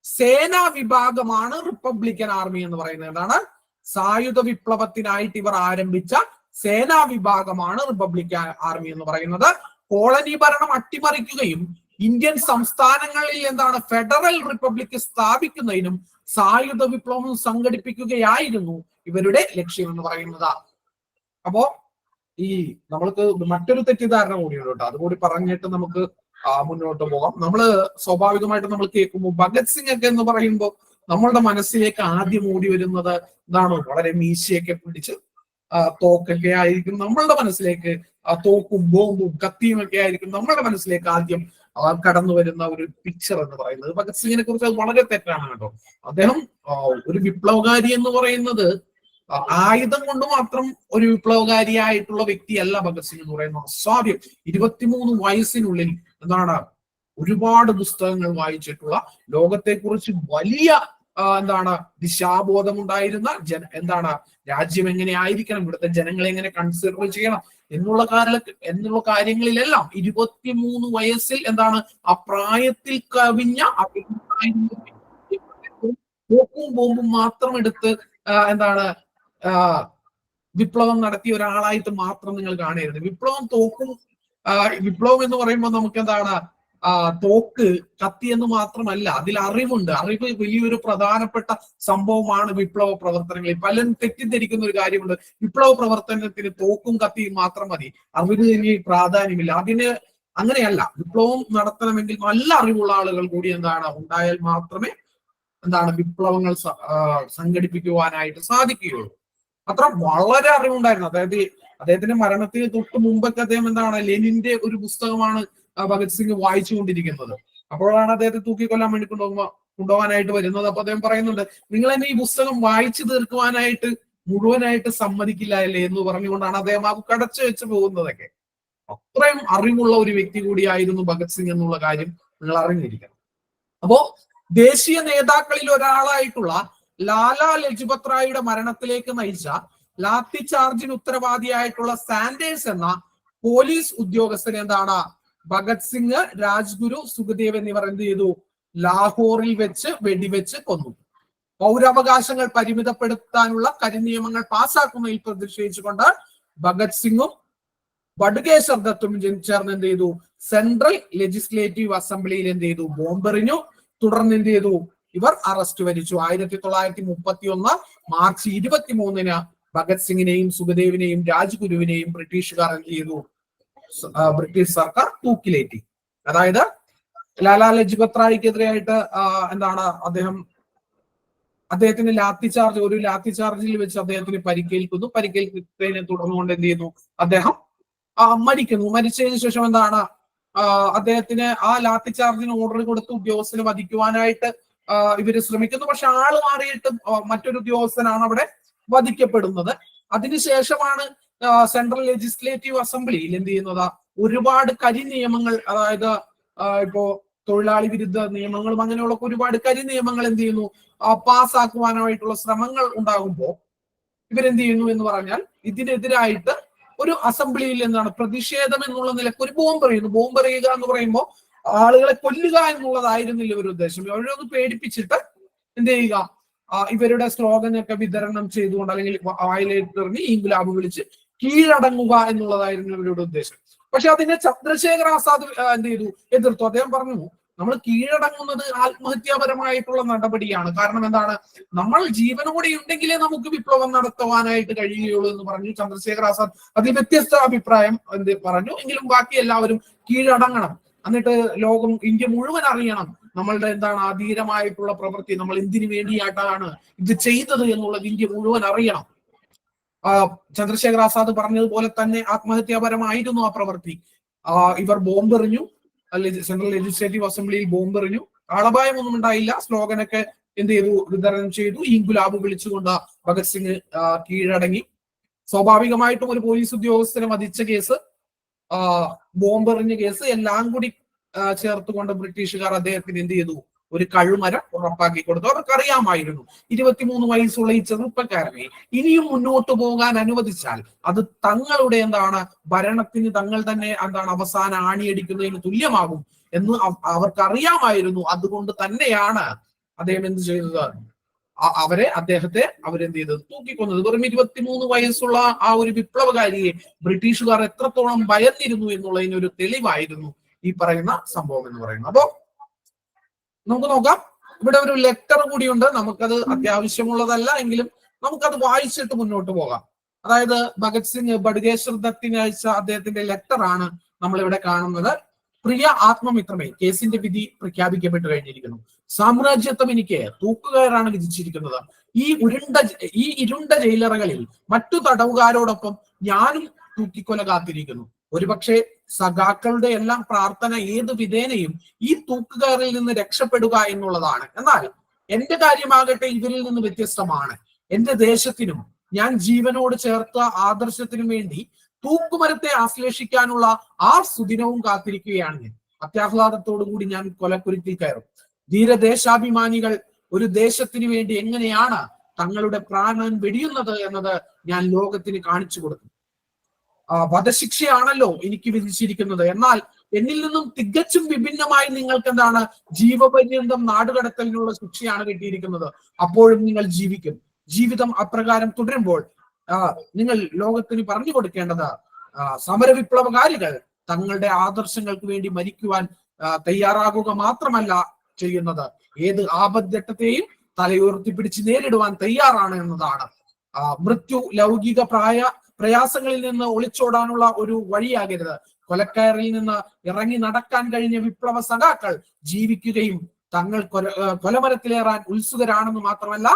സേനാ വിഭാഗമാണ് റിപ്പബ്ലിക്കൻ ആർമി എന്ന് പറയുന്നത്. എന്താണ്? സായുധ വിപ്ലവത്തിനായിട്ട് ഇവർ ആരംഭിച്ച സേനാ വിഭാഗമാണ് റിപ്പബ്ലിക്കൻ ആർമി എന്ന് പറയുന്നത്. കോളനി ഭരണം അട്ടിമറിക്കുകയും ഇന്ത്യൻ സംസ്ഥാനങ്ങളിൽ ഫെഡറൽ റിപ്പബ്ലിക് സ്ഥാപിക്കുന്നതിനും സായുധ വിപ്ലവം സംഘടിപ്പിക്കുകയായിരുന്നു ഇവരുടെ ലക്ഷ്യം എന്ന് പറയുന്നത്. അപ്പോ ഈ നമ്മൾക്ക് മറ്റൊരു തെറ്റിദ്ധാരണ കൂടിയുണ്ട് കേട്ടോ. അതുകൂടി പറഞ്ഞിട്ട് നമുക്ക് മുന്നോട്ട് പോകാം. നമ്മള് സ്വാഭാവികമായിട്ട് നമ്മൾ കേൾക്കുമ്പോൾ ഭഗത് സിംഗ് ഒക്കെ എന്ന് പറയുമ്പോൾ നമ്മളുടെ മനസ്സിലേക്ക് ആദ്യം ഓടി വരുന്നത് വളരെ മീശയൊക്കെ പിടിച്ച് തോക്കൊക്കെ ആയിരിക്കും നമ്മളുടെ മനസ്സിലേക്ക്, തോക്കും ബോംബും കത്തിയും ഒക്കെ ആയിരിക്കും നമ്മളുടെ മനസ്സിലേക്ക് ആദ്യം കടന്നു വരുന്ന ഒരു പിക്ചർ എന്ന് പറയുന്നത്. ഭഗത് സിംഗിനെ കുറിച്ച് അത് വളരെ തെറ്റാണ് കേട്ടോ. അദ്ദേഹം ഒരു വിപ്ലവകാരി എന്ന് പറയുന്നത് ആയുധം കൊണ്ട് മാത്രം ഒരു വിപ്ലവകാരിയായിട്ടുള്ള വ്യക്തിയല്ല ഭഗത് സിംഗ് എന്ന് പറയുന്നത്. അസാധ്യം 23 വയസ്സിനുള്ളിൽ എന്താണ് ഒരുപാട് പുസ്തകങ്ങൾ വായിച്ചിട്ടുള്ള, ലോകത്തെക്കുറിച്ച് വലിയ എന്താണ് ദിശാബോധമുണ്ടായിരുന്ന എന്താണ് രാജ്യം എങ്ങനെ ആയിരിക്കണം, ഇവിടുത്തെ ജനങ്ങളെ എങ്ങനെ കൺസിഡർ ചെയ്യണം എന്നുള്ള കാര്യങ്ങളിലെല്ലാം 23 വയസ്സിൽ എന്താണ് ആ പ്രായത്തിൽ കവിഞ്ഞ പോക്കും ബോംബും മാത്രം എടുത്ത് എന്താണ് വിപ്ലവം നടത്തിയ ഒരാളായിട്ട് മാത്രം നിങ്ങൾ കാണരുത്. വിപ്ലവം എന്ന് പറയുമ്പോൾ നമുക്ക് എന്താണ് തോക്ക്, കത്തി എന്ന് മാത്രമല്ല, അതിൽ അറിവുണ്ട്. അറിവ് വലിയൊരു പ്രധാനപ്പെട്ട സംഭവമാണ് വിപ്ലവ പ്രവർത്തനങ്ങളിൽ. പലരും തെറ്റിദ്ധരിക്കുന്ന ഒരു കാര്യമുണ്ട്, വിപ്ലവ പ്രവർത്തനത്തിന് തോക്കും കത്തിയും മാത്രം മതി, അറിവിന് ഇനി പ്രാധാന്യമില്ല. അങ്ങനെയല്ല. വിപ്ലവം നടത്തണമെങ്കിൽ നല്ല അറിവുള്ള ആളുകൾ കൂടി ഉണ്ടായാൽ മാത്രമേ വിപ്ലവങ്ങൾ സംഘടിപ്പിക്കുവാനായിട്ട് സാധിക്കുകയുള്ളൂ. അത്ര വളരെ അറിവുണ്ടായിരുന്നു. അതായത് അദ്ദേഹത്തിന്റെ മരണത്തിന് തൊട്ട് മുമ്പൊക്കെ അദ്ദേഹം ലെനിന്റെ ഒരു പുസ്തകമാണ് ഭഗത് സിംഗ് വായിച്ചുകൊണ്ടിരിക്കുന്നത്. അപ്പോഴാണ് അദ്ദേഹത്തെ തൂക്കിക്കൊല്ലാൻ വേണ്ടി കൊണ്ടുപോകാനായിട്ട് വരുന്നത്. അപ്പൊ അദ്ദേഹം പറയുന്നുണ്ട്, നിങ്ങൾ എന്നെ ഈ പുസ്തകം വായിച്ചു തീർക്കുവാനായിട്ട് മുഴുവനായിട്ട് സമ്മതിക്കില്ല അല്ലേ എന്ന് പറഞ്ഞുകൊണ്ടാണ് അദ്ദേഹം അത് കടച്ചു വെച്ച് പോകുന്നതൊക്കെ. അത്രയും അറിവുള്ള ഒരു വ്യക്തി കൂടിയായിരുന്നു ഭഗത് സിംഗ് എന്നുള്ള കാര്യം നിങ്ങൾ അറിഞ്ഞിരിക്കണം. അപ്പോ ദേശീയ നേതാക്കളിൽ ഒരാളായിട്ടുള്ള ലാലാ ലജ്പത് റായിയുടെ മരണത്തിലേക്ക് നയിച്ച ലാത്തി ചാർജിന് ഉത്തരവാദിയായിട്ടുള്ള സാൻഡേഴ്സ് എന്ന പോലീസ് ഉദ്യോഗസ്ഥനെ ഭഗത് സിംഗ്, രാജ്ഗുരു, സുഖദേവ് എന്നിവർ എന്ത് ചെയ്തു? ലാഹോറിൽ വെച്ച് വെടിവെച്ച് കൊന്നു. പൗരാവകാശങ്ങൾ പരിമിതപ്പെടുത്താനുള്ള കരിനിയമങ്ങൾ പാസാക്കുന്നതിൽ പ്രതിഷേധിച്ചുകൊണ്ട് ഭഗത് സിംഗും ബഡുകേശ്വർ ദത്തും ചേർന്ന് എന്ത് ചെയ്തു? സെൻട്രൽ ലെജിസ്ലേറ്റീവ് അസംബ്ലിയിൽ എന്ത് ചെയ്തു? ബോംബെറിഞ്ഞു. തുടർന്ന് എന്ത് ചെയ്തു? ഇവർ അറസ്റ്റ് വരിച്ചു. 1931 മാർച്ച് 23 ഭഗത് സിംഗിനെയും സുഖദേവിനെയും രാജ്ഗുരുവിനെയും ബ്രിട്ടീഷുകാർ എന്ത് ചെയ്തു? ബ്രിട്ടീഷ് സർക്കാർ തൂക്കിലേറ്റി. അതായത് ലാലാ ലജ്പത് റായിക്കെതിരെയായിട്ട് അദ്ദേഹത്തിന് ഒരു ലാത്തി ചാർജിൽ വെച്ച് അദ്ദേഹത്തിന് പരിക്കേൽക്കുന്നു. പരിക്കേൽക്കുന്നതിനെ തുടർന്നുകൊണ്ട് എന്ത് ചെയ്യുന്നു? അദ്ദേഹം മരിക്കുന്നു. മരിച്ചതിന് ശേഷം അദ്ദേഹത്തിന് ആ ലാത്തി ചാർജിന് ഓർഡർ കൊടുത്ത് ഉദ്യോഗസ്ഥനെ വധിക്കുവാനായിട്ട് ഇവര് ശ്രമിക്കുന്നു. പക്ഷെ ആള് മാറിയിട്ട് മറ്റൊരു ഉദ്യോഗസ്ഥനാണ് അവിടെ വധിക്കപ്പെടുന്നത്. അതിനുശേഷമാണ് സെൻട്രൽ ലെജിസ്ലേറ്റീവ് അസംബ്ലിയിൽ എന്ത് ചെയ്യുന്നത്? ഒരുപാട് കരിനിയമങ്ങൾ, അതായത് ഇപ്പോ തൊഴിലാളി വിരുദ്ധ നിയമങ്ങളും അങ്ങനെയുള്ള ഒരുപാട് കരിനിയമങ്ങൾ എന്ത് ചെയ്യുന്നു? പാസ്സാക്കുവാനായിട്ടുള്ള ശ്രമങ്ങൾ ഉണ്ടാകുമ്പോൾ ഇവരെന്ത് ചെയ്യുന്നു എന്ന് പറഞ്ഞാൽ, ഇതിനെതിരായിട്ട് ഒരു അസംബ്ലിയിൽ പ്രതിഷേധം എന്നുള്ള നിലക്ക് ഒരു ബോംബെറിയുന്നു. ബോംബെറിയുക എന്ന് പറയുമ്പോൾ ആളുകളെ കൊല്ലുക എന്നുള്ളതായിരുന്നില്ല ഇവരുടെ ഉദ്ദേശം. അവരൊന്ന് പേടിപ്പിച്ചിട്ട് എന്ത് ചെയ്യുക? ഇവരുടെ സ്ലോഗനൊക്കെ വിതരണം ചെയ്തുകൊണ്ട്, അല്ലെങ്കിൽ വായിലെറിഞ്ഞ് ഇൻകുലാബ് വിളിച്ച് കീഴടങ്ങുക എന്നുള്ളതായിരുന്നു ഇവരുടെ ഉദ്ദേശം. പക്ഷെ അതിനെ ചന്ദ്രശേഖർ ആസാദ് എന്ത് ചെയ്തു? എതിർത്തു. അദ്ദേഹം പറഞ്ഞു, നമ്മൾ കീഴടങ്ങുന്നത് ആത്മഹത്യാപരമായിട്ടുള്ള നടപടിയാണ്. കാരണം നമ്മൾ ജീവനോടെ ഉണ്ടെങ്കിലേ നമുക്ക് വിപ്ലവം നടത്തുവാനായിട്ട് കഴിയുകയുള്ളൂ എന്ന് പറഞ്ഞു ചന്ദ്രശേഖർ ആസാദ്. അതിൽ വ്യത്യസ്ത അഭിപ്രായം പറഞ്ഞു. എങ്കിലും ബാക്കി എല്ലാവരും കീഴടങ്ങണം, എന്നിട്ട് ലോകം, ഇന്ത്യ മുഴുവൻ അറിയണം നമ്മളുടെ അധീരമായിട്ടുള്ള പ്രവൃത്തി, നമ്മൾ എന്തിനു വേണ്ടിയായിട്ടാണ് ഇത് ചെയ്തത് എന്നുള്ളത് ഇന്ത്യ മുഴുവൻ അറിയണം. ചന്ദ്രശേഖർ ആസാദ് പറഞ്ഞതുപോലെ തന്നെ ആത്മഹത്യാപരമായിരുന്നു ആ പ്രവൃത്തി. ഇവർ ബോംബെറിഞ്ഞു, സെൻട്രൽ ലെജിസ്ലേറ്റീവ് അസംബ്ലിയിൽ ബോംബെറിഞ്ഞു. ആളപായമൊന്നും ഉണ്ടായില്ല. സ്ലോഗനൊക്കെ എന്ത് ചെയ്തു? വിതരണം ചെയ്തു. ഇൻകുലാബ് വിളിച്ചുകൊണ്ട് ഭഗത് സിംഗ് കീഴടങ്ങി. സ്വാഭാവികമായിട്ടും ഒരു പോലീസ് ഉദ്യോഗസ്ഥനെ വധിച്ച കേസ്, ബോംബെറിഞ്ഞ കേസ് എല്ലാം കൂടി ചേർത്തുകൊണ്ട് ബ്രിട്ടീഷുകാർ അദ്ദേഹത്തിന് എന്ത് ചെയ്തു? ഒരു കഴുമരം ഉറപ്പാക്കി കൊടുത്തു. അവർക്കറിയാമായിരുന്നു 23 വയസ്സുള്ള ഈ ചെറുപ്പക്കാരനെ ഇനിയും മുന്നോട്ട് പോകാൻ അനുവദിച്ചാൽ അത് തങ്ങളുടെ ഭരണത്തിന് തങ്ങൾ തന്നെ അവസാന ആണിയടിക്കുന്നതിന് തുല്യമാകും എന്ന് അവർക്കറിയാമായിരുന്നു. അതുകൊണ്ട് തന്നെയാണ് അദ്ദേഹം എന്ത് ചെയ്തത്? അദ്ദേഹത്തെ അവരെന്ത് ചെയ്തത്? തൂക്കിക്കൊന്നത്. വെറും 23 വയസ്സുള്ള ആ ഒരു വിപ്ലവകാരിയെ ബ്രിട്ടീഷുകാർ എത്രത്തോളം ഭയന്നിരുന്നു എന്നുള്ളതിനൊരു തെളിവായിരുന്നു ഈ പറയുന്ന സംഭവം എന്ന് പറയുന്നത്. അപ്പോ നമുക്ക് നോക്കാം. ഇവിടെ ഒരു ലെറ്റർ കൂടിയുണ്ട്. നമുക്കത് അത്യാവശ്യമുള്ളതല്ല എങ്കിലും നമുക്കത് വായിച്ചിട്ട് മുന്നോട്ട് പോകാം. അതായത് ഭഗത് സിംഗ് ബഡുകേശ്വർ ദത്തിന് അയച്ച അദ്ദേഹത്തിന്റെ ലെറ്റർ ആണ് നമ്മളിവിടെ കാണുന്നത്. പ്രിയ ആത്മമിത്രമേ, കേസിന്റെ വിധി പ്രഖ്യാപിക്കപ്പെട്ടു കഴിഞ്ഞിരിക്കുന്നു. സാമ്രാജ്യത്വം എനിക്ക് തൂക്കുകയറാണ് വിധിച്ചിരിക്കുന്നത്. ഈ ഇരുണ്ട ജയിലറകളിൽ മറ്റു തടവുകാരോടൊപ്പം ഞാനും തൂക്കിക്കൊല കാത്തിരിക്കുന്നു. ഒരുപക്ഷെ സഖാക്കളുടെ എല്ലാം പ്രാർത്ഥന ഏത് വിധേനയും ഈ തൂക്കുകയറിൽ നിന്ന് രക്ഷപ്പെടുക എന്നുള്ളതാണ്. എന്നാൽ എന്റെ കാര്യമാകട്ടെ ഇവരിൽ നിന്ന് വ്യത്യസ്തമാണ്. എന്റെ ദേശത്തിനും ഞാൻ ജീവനോട് ചേർത്ത ആദർശത്തിനും വേണ്ടി തൂക്കുമരത്തെ ആശ്ലേഷിക്കാനുള്ള ആ സുദിനവും കാത്തിരിക്കുകയാണ് ഞാൻ. അത്യാഹ്ലാദത്തോടു കൂടി ഞാൻ കൊലക്കുരുത്തിൽ കയറും. ധീരദേശാഭിമാനികൾ ഒരു ദേശത്തിന് വേണ്ടി എങ്ങനെയാണ് തങ്ങളുടെ പ്രാണൻ വെടിയുന്നത് എന്നത് ഞാൻ ലോകത്തിന് കാണിച്ചു കൊടുക്കും. വധശിക്ഷയാണല്ലോ എനിക്ക് വിധിച്ചിരിക്കുന്നത്. എന്നാൽ എന്നിൽ നിന്നും തികച്ചും വിഭിന്നമായി നിങ്ങൾക്ക് എന്താണ്? ജീവപര്യന്തം നാടുകടത്തലിനുള്ള ശിക്ഷയാണ് കിട്ടിയിരിക്കുന്നത്. അപ്പോഴും നിങ്ങൾ ജീവിക്കും. ജീവിതം അപ്രകാരം തുടരുമ്പോൾ നിങ്ങൾ ലോകത്തിന് പറഞ്ഞു കൊടുക്കേണ്ടത് സമരവിപ്ലവകാരികൾ തങ്ങളുടെ ആദർശങ്ങൾക്ക് വേണ്ടി മരിക്കുവാൻ തയ്യാറാകുക മാത്രമല്ല ചെയ്യുന്നത്, ഏത് ആപദ്ഘട്ടത്തെയും തലയുയർത്തി പിടിച്ച് നേരിടുവാൻ തയ്യാറാണ് എന്നതാണ്. മൃത്യു ലൗകിക പ്രയാസങ്ങളിൽ നിന്ന് ഒളിച്ചോടാനുള്ള ഒരു വഴിയാകരുത്. കൊലക്കയറിൽ നിന്ന് ഇറങ്ങി നടക്കാൻ കഴിഞ്ഞ വിപ്ലവ സഖാക്കൾ ജീവിക്കുകയും തങ്ങൾ കൊലമരത്തിലേറാൻ ഉത്സുകരാണെന്ന് മാത്രമല്ല,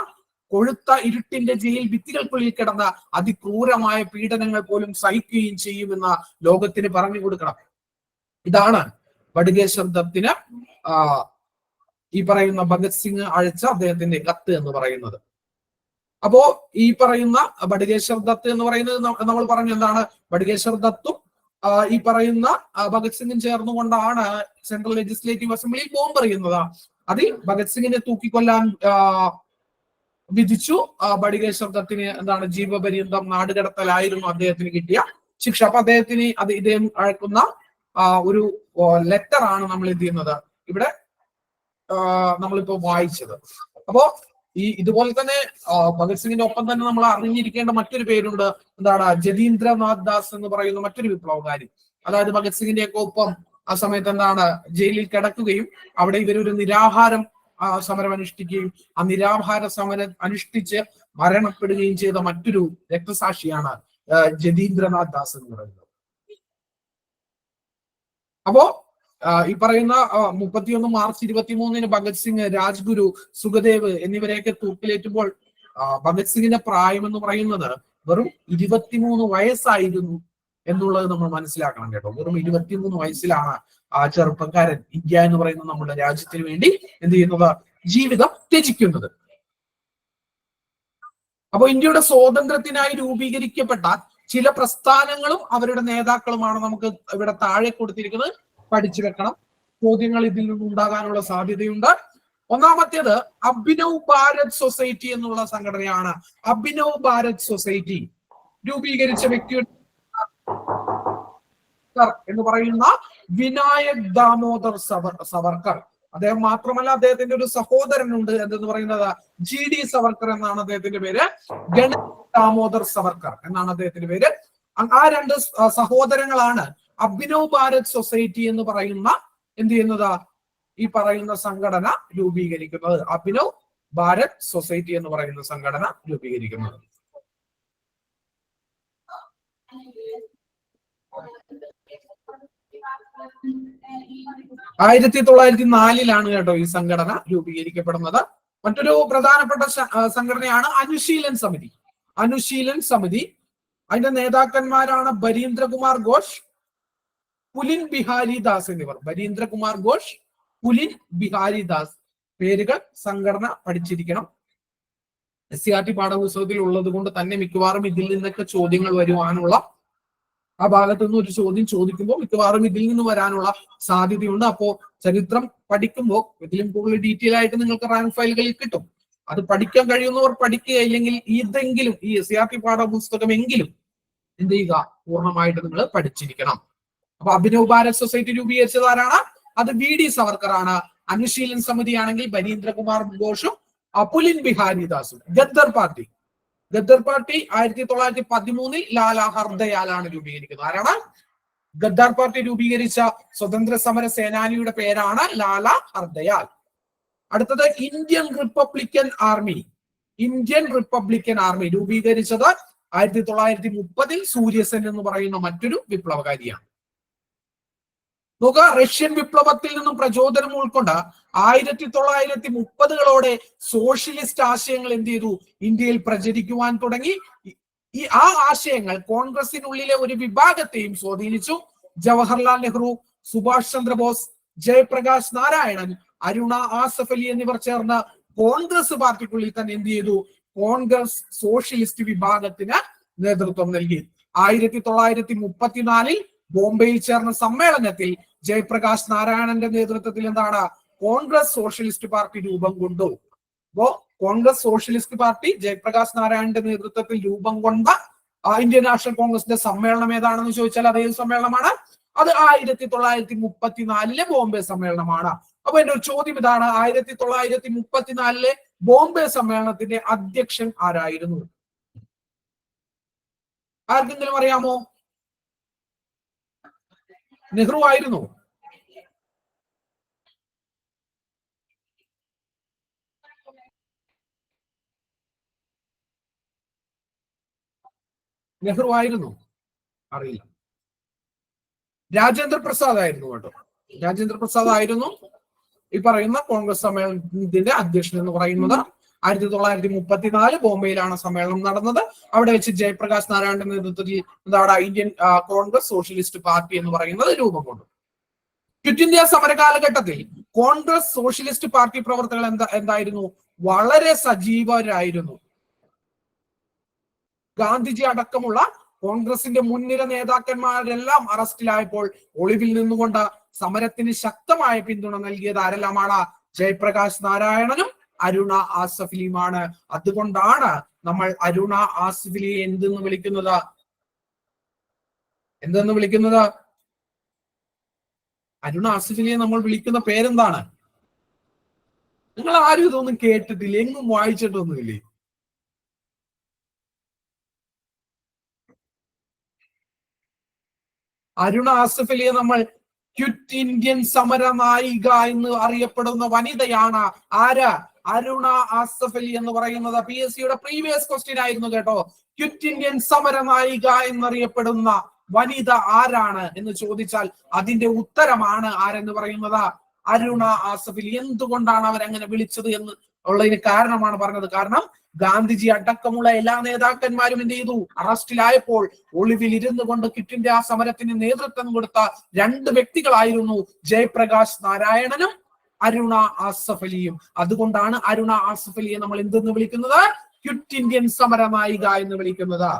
കൊഴുത്ത ഇരുട്ടിന്റെ ജയിൽ ഭിത്തികൾക്കുള്ളിൽ കിടന്ന അതിക്രൂരമായ പീഡനങ്ങൾ പോലും സഹിക്കുകയും ചെയ്യുമെന്ന് ലോകത്തിന് പറഞ്ഞു കൊടുക്കണം. ഇതാണ് ബഡുകേശ്വർ ദത്തിന് ഈ പറയുന്ന ഭഗത് സിംഗ് അയച്ച അദ്ദേഹത്തിന്റെ കത്ത് എന്ന് പറയുന്നത്. അപ്പോ ഈ പറയുന്ന ബഡുകേശ്വർ ദത്ത് എന്ന് പറയുന്നത് നമ്മൾ പറഞ്ഞു എന്താണ്? ബഡുകേശ്വർ ദത്തും ഈ പറയുന്ന ഭഗത് സിംഗും ചേർന്നുകൊണ്ടാണ് സെൻട്രൽ ലെജിസ്ലേറ്റീവ് അസംബ്ലിയിൽ ബോംബെറിയുന്നത്. അതിൽ ഭഗത് സിംഗിനെ തൂക്കിക്കൊല്ലാൻ വിധിച്ചു. ബഡുകേശ്വർ ദത്തിന് എന്താണ്? ജീവപര്യന്തം നാടുകടത്തലായിരുന്നു അദ്ദേഹത്തിന് കിട്ടിയ ശിക്ഷ. അപ്പൊ അദ്ദേഹത്തിന് ഇദ്ദേഹം അയക്കുന്ന ഒരു ലെറ്റർ ആണ് നമ്മൾ എന്ത് ചെയ്യുന്നത് ഇവിടെ നമ്മളിപ്പോ വായിച്ചത്. അപ്പോ ഇതുപോലെ തന്നെ ഭഗത് സിംഗിന്റെ ഒപ്പം തന്നെ നമ്മൾ അറിഞ്ഞിരിക്കേണ്ട മറ്റൊരു പേരുണ്ട്. എന്താണ്? ജതീന്ദ്രനാഥ് ദാസ് എന്ന് പറയുന്ന മറ്റൊരു വിപ്ലവകാരി. അതായത് ഭഗത് സിംഗിന്റെ ഒക്കെ ഒപ്പം ആ സമയത്ത് എന്താണ് ജയിലിൽ കിടക്കുകയും അവിടെ ഇവരൊരു നിരാഹാരം സമരം അനുഷ്ഠിക്കുകയും ആ നിരാഹാര സമരം അനുഷ്ഠിച്ച് മരണപ്പെടുകയും ചെയ്ത മറ്റൊരു രക്തസാക്ഷിയാണ് ജതീന്ദ്രനാഥ് ദാസ് എന്ന് പറയുന്നത്. അപ്പോ ഈ പറയുന്ന 31 മാർച്ച് 23 ഭഗത് സിംഗ്, രാജ്ഗുരു, സുഖദേവ് എന്നിവരെയൊക്കെ തൂക്കിലേറ്റുമ്പോൾ ഭഗത് സിംഗിന്റെ പ്രായം എന്ന് പറയുന്നത് വെറും 23 വയസ്സായിരുന്നു എന്നുള്ളത് നമ്മൾ മനസ്സിലാക്കണം കേട്ടോ. വെറും 23 വയസ്സിലാണ് ആ ചെറുപ്പക്കാരൻ ഇന്ത്യ എന്ന് പറയുന്ന നമ്മുടെ രാജ്യത്തിന് വേണ്ടി എന്ത് ചെയ്യുന്നത്? ജീവിതം ത്യജിക്കുന്നത്. അപ്പൊ ഇന്ത്യയുടെ സ്വാതന്ത്ര്യത്തിനായി രൂപീകരിക്കപ്പെട്ട ചില പ്രസ്ഥാനങ്ങളും അവരുടെ നേതാക്കളുമാണ് നമുക്ക് ഇവിടെ താഴെ കൊടുത്തിരിക്കുന്നത്. പഠിച്ചു വെക്കണം. ചോദ്യങ്ങൾ ഇതിൽ നിന്നും ഉണ്ടാകാനുള്ള സാധ്യതയുണ്ട്. ഒന്നാമത്തേത് അഭിനവ് ഭാരത് സൊസൈറ്റി എന്നുള്ള സംഘടനയാണ്. അഭിനവ് ഭാരത് സൊസൈറ്റി രൂപീകരിച്ച വ്യക്തിയുടെ എന്ന് പറയുന്ന വിനായക് ദാമോദർ സവർക്കർ. അദ്ദേഹം മാത്രമല്ല, അദ്ദേഹത്തിന്റെ ഒരു സഹോദരനുണ്ട്. എന്തെന്ന് പറയുന്നത് GD സവർക്കർ എന്നാണ് അദ്ദേഹത്തിന്റെ പേര്. ഗണേഷ് ദാമോദർ സവർക്കർ എന്നാണ് അദ്ദേഹത്തിന്റെ പേര്. ആ രണ്ട് സഹോദരങ്ങളാണ് അഭിനവ് ഭാരത് സൊസൈറ്റി എന്ന് പറയുന്ന എന്ത് ചെയ്യുന്നത്? ഈ പറയുന്ന സംഘടന രൂപീകരിക്കുന്നത്. അഭിനവ് ഭാരത് സൊസൈറ്റി എന്ന് പറയുന്ന സംഘടന രൂപീകരിക്കുന്നത്. ആയിരത്തി 1904 കേട്ടോ ഈ സംഘടന രൂപീകരിക്കപ്പെടുന്നത്. മറ്റൊരു പ്രധാനപ്പെട്ട സംഘടനയാണ് അനുശീലൻ സമിതി. അനുശീലൻ സമിതി അതിന്റെ നേതാക്കന്മാരാണ് ബരീന്ദ്രകുമാർ ഘോഷ്, പുലിൻ ബിഹാരി ദാസ് എന്നിവർ. ബരീന്ദ്രകുമാർ ഘോഷ്, പുലിൻ ബിഹാരി ദാസ്. പേരുകൾ, സംഘടന പഠിച്ചിരിക്കണം. SCRT പാഠപുസ്തകത്തിൽ ഉള്ളത് കൊണ്ട് തന്നെ മിക്കവാറും ഇതിൽ നിന്നൊക്കെ ചോദ്യങ്ങൾ വരുവാനുള്ള, ആ ഭാഗത്തു നിന്ന് ഒരു ചോദ്യം ചോദിക്കുമ്പോൾ മിക്കവാറും ഇതിൽ നിന്ന് വരാനുള്ള സാധ്യതയുണ്ട്. അപ്പോ ചരിത്രം പഠിക്കുമ്പോൾ ഇതിലും കൂടുതൽ ഡീറ്റെയിൽ ആയിട്ട് നിങ്ങൾക്ക് റാങ്ക് ഫയലുകളിൽ കിട്ടും. അത് പഠിക്കാൻ കഴിയുന്നവർ പഠിക്കുക, ഇല്ലെങ്കിൽ ഇതെങ്കിലും ഈ SCRT പാഠപുസ്തകം എങ്കിലും എന്ത് ചെയ്യുക? പൂർണ്ണമായിട്ട് നിങ്ങൾ പഠിച്ചിരിക്കണം. അപ്പൊ അഭിനവ് ഭാരത് സൊസൈറ്റി രൂപീകരിച്ചത് ആരാണ്? അത് VD സവർക്കർ ആണ്. അനുശീലൻ സമിതി ആണെങ്കിൽ ബരീന്ദ്രകുമാർ ഘോഷും പുലിൻ ബിഹാരി ദാസും. ഗദ്ദർ പാർട്ടി 1913 ലാല ഹർദയാലാണ് രൂപീകരിക്കുന്നത്. ആരാണ്? ഗദ്ദാർ പാർട്ടി രൂപീകരിച്ച സ്വതന്ത്ര സമര സേനാനിയുടെ പേരാണ് ലാല ഹർദയാൽ. അടുത്തത് ഇന്ത്യൻ റിപ്പബ്ലിക്കൻ ആർമി രൂപീകരിച്ചത് 1930 സൂര്യസെൻ എന്ന് പറയുന്ന മറ്റൊരു വിപ്ലവകാരിയാണ്. നോക്കുക, റഷ്യൻ വിപ്ലവത്തിൽ നിന്നും പ്രചോദനം ഉൾക്കൊണ്ട് 1930കളോടെ സോഷ്യലിസ്റ്റ് ആശയങ്ങൾ എന്ത് ചെയ്തു? ഇന്ത്യയിൽ പ്രചരിക്കുവാൻ തുടങ്ങി. ആ ആശയങ്ങൾ കോൺഗ്രസിനുള്ളിലെ ഒരു വിഭാഗത്തെയും സ്വാധീനിച്ചു. ജവഹർലാൽ നെഹ്റു, സുഭാഷ് ചന്ദ്രബോസ്, ജയപ്രകാശ് നാരായണൻ, അരുണ ആസഫ് അലി എന്നിവർ ചേർന്ന് കോൺഗ്രസ് പാർട്ടിക്കുള്ളിൽ തന്നെ എന്ത് ചെയ്തു? കോൺഗ്രസ് സോഷ്യലിസ്റ്റ് വിഭാഗത്തിന് നേതൃത്വം നൽകി. 1934 ബോംബെയിൽ ചേർന്ന സമ്മേളനത്തിൽ ജയപ്രകാശ് നാരായണന്റെ നേതൃത്വത്തിൽ എന്താണ്? കോൺഗ്രസ് സോഷ്യലിസ്റ്റ് പാർട്ടി രൂപം കൊണ്ടു. അപ്പോ കോൺഗ്രസ് സോഷ്യലിസ്റ്റ് പാർട്ടി ജയപ്രകാശ് നാരായണന്റെ നേതൃത്വത്തിൽ രൂപം കൊണ്ട ഇന്ത്യൻ നാഷണൽ കോൺഗ്രസിന്റെ സമ്മേളനം ഏതാണെന്ന് ചോദിച്ചാൽ അത് ഏത് സമ്മേളനമാണ്? അത് 1934 ബോംബെ സമ്മേളനമാണ്. അപ്പൊ എന്റെ ഒരു ചോദ്യം ഇതാണ്, 1934 ബോംബെ സമ്മേളനത്തിന്റെ അധ്യക്ഷൻ ആരായിരുന്നു? ആർക്കെങ്കിലും അറിയാമോ? നെഹ്റു ആയിരുന്നു. നെഹ്റു ആയിരുന്നു? അറിയില്ല. രാജേന്ദ്ര പ്രസാദ് ആയിരുന്നു കേട്ടോ. രാജേന്ദ്ര പ്രസാദ് ആയിരുന്നു ഈ പറയുന്ന കോൺഗ്രസ് സമ്മേളനത്തിന്റെ അധ്യക്ഷൻ എന്ന് പറയുന്നത്. 1934 ബോംബെയിലാണ് സമ്മേളനം നടന്നത്. അവിടെ വെച്ച് ജയപ്രകാശ് നാരായണന്റെ നേതൃത്വത്തിൽ എന്താണ് ഇന്ത്യൻ കോൺഗ്രസ് സോഷ്യലിസ്റ്റ് പാർട്ടി എന്ന് പറയുന്നത് രൂപം കൊണ്ടു. ക്വിറ്റ് ഇന്ത്യ സമര കാലഘട്ടത്തിൽ കോൺഗ്രസ് സോഷ്യലിസ്റ്റ് പാർട്ടി പ്രവർത്തകർ എന്തായിരുന്നു? വളരെ സജീവരായിരുന്നു. ഗാന്ധിജി അടക്കമുള്ള കോൺഗ്രസിന്റെ മുൻനിര നേതാക്കന്മാരെല്ലാം അറസ്റ്റിലായപ്പോൾ ഒളിവിൽ നിന്നുകൊണ്ട് സമരത്തിന് ശക്തമായ പിന്തുണ നൽകിയത് ആരെല്ലാമാണ്? ജയപ്രകാശ് നാരായണനും അരുണ ആസഫ് അലിയുമാണ്. അതുകൊണ്ടാണ് നമ്മൾ അരുണ ആസഫ് അലിയെ എന്തെന്ന് വിളിക്കുന്നത്? അരുണ ആസഫ് അലിയെ നമ്മൾ വിളിക്കുന്ന പേരെന്താണ്? നിങ്ങൾ ആരും ഇതൊന്നും കേട്ടിട്ടില്ല, എങ്ങും വായിച്ചിട്ടൊന്നുമില്ലേ? അരുണ ആസഫ് അലിയെ നമ്മൾ ക്വിറ്റ് ഇന്ത്യൻ സമര നായിക എന്ന് അറിയപ്പെടുന്ന വനിതയാണ്. ആര്? അരുണ ആസഫ് അലി എന്ന് പറയുന്നത് PSCയുടെ പ്രീവിയസ് ക്വസ്റ്റ്യൻ ആയിരുന്നു കേട്ടോ. ക്വിറ്റ് ഇന്ത്യൻ സമര നായിക എന്നറിയപ്പെടുന്ന വനിത ആരാണ് എന്ന് ചോദിച്ചാൽ അതിന്റെ ഉത്തരമാണ് ആരെന്ന് പറയുന്നത്? അരുണ ആസഫ് അലി. എന്തുകൊണ്ടാണ് അവരങ്ങനെ വിളിച്ചത് എന്ന് ഉള്ളതിന് കാരണമാണ് പറഞ്ഞത്. കാരണം ഗാന്ധിജി അടക്കമുള്ള എല്ലാ നേതാക്കന്മാരും എന്ത് ചെയ്തു? അറസ്റ്റിലായപ്പോൾ ഒളിവിൽ ഇരുന്നു കൊണ്ട് ക്വിറ്റ് ഇന്ത്യ സമരത്തിന് നേതൃത്വം കൊടുത്ത 2 വ്യക്തികളായിരുന്നു ജയപ്രകാശ് നാരായണനും അരുണ ആസഫ് അലിയും. അതുകൊണ്ടാണ് അരുണ ആസഫ് അലിയെ നമ്മൾ എന്തെന്ന് വിളിക്കുന്നത്? ക്വിറ്റ് ഇന്ത്യൻ സമര നായിക എന്ന് വിളിക്കുന്നത്.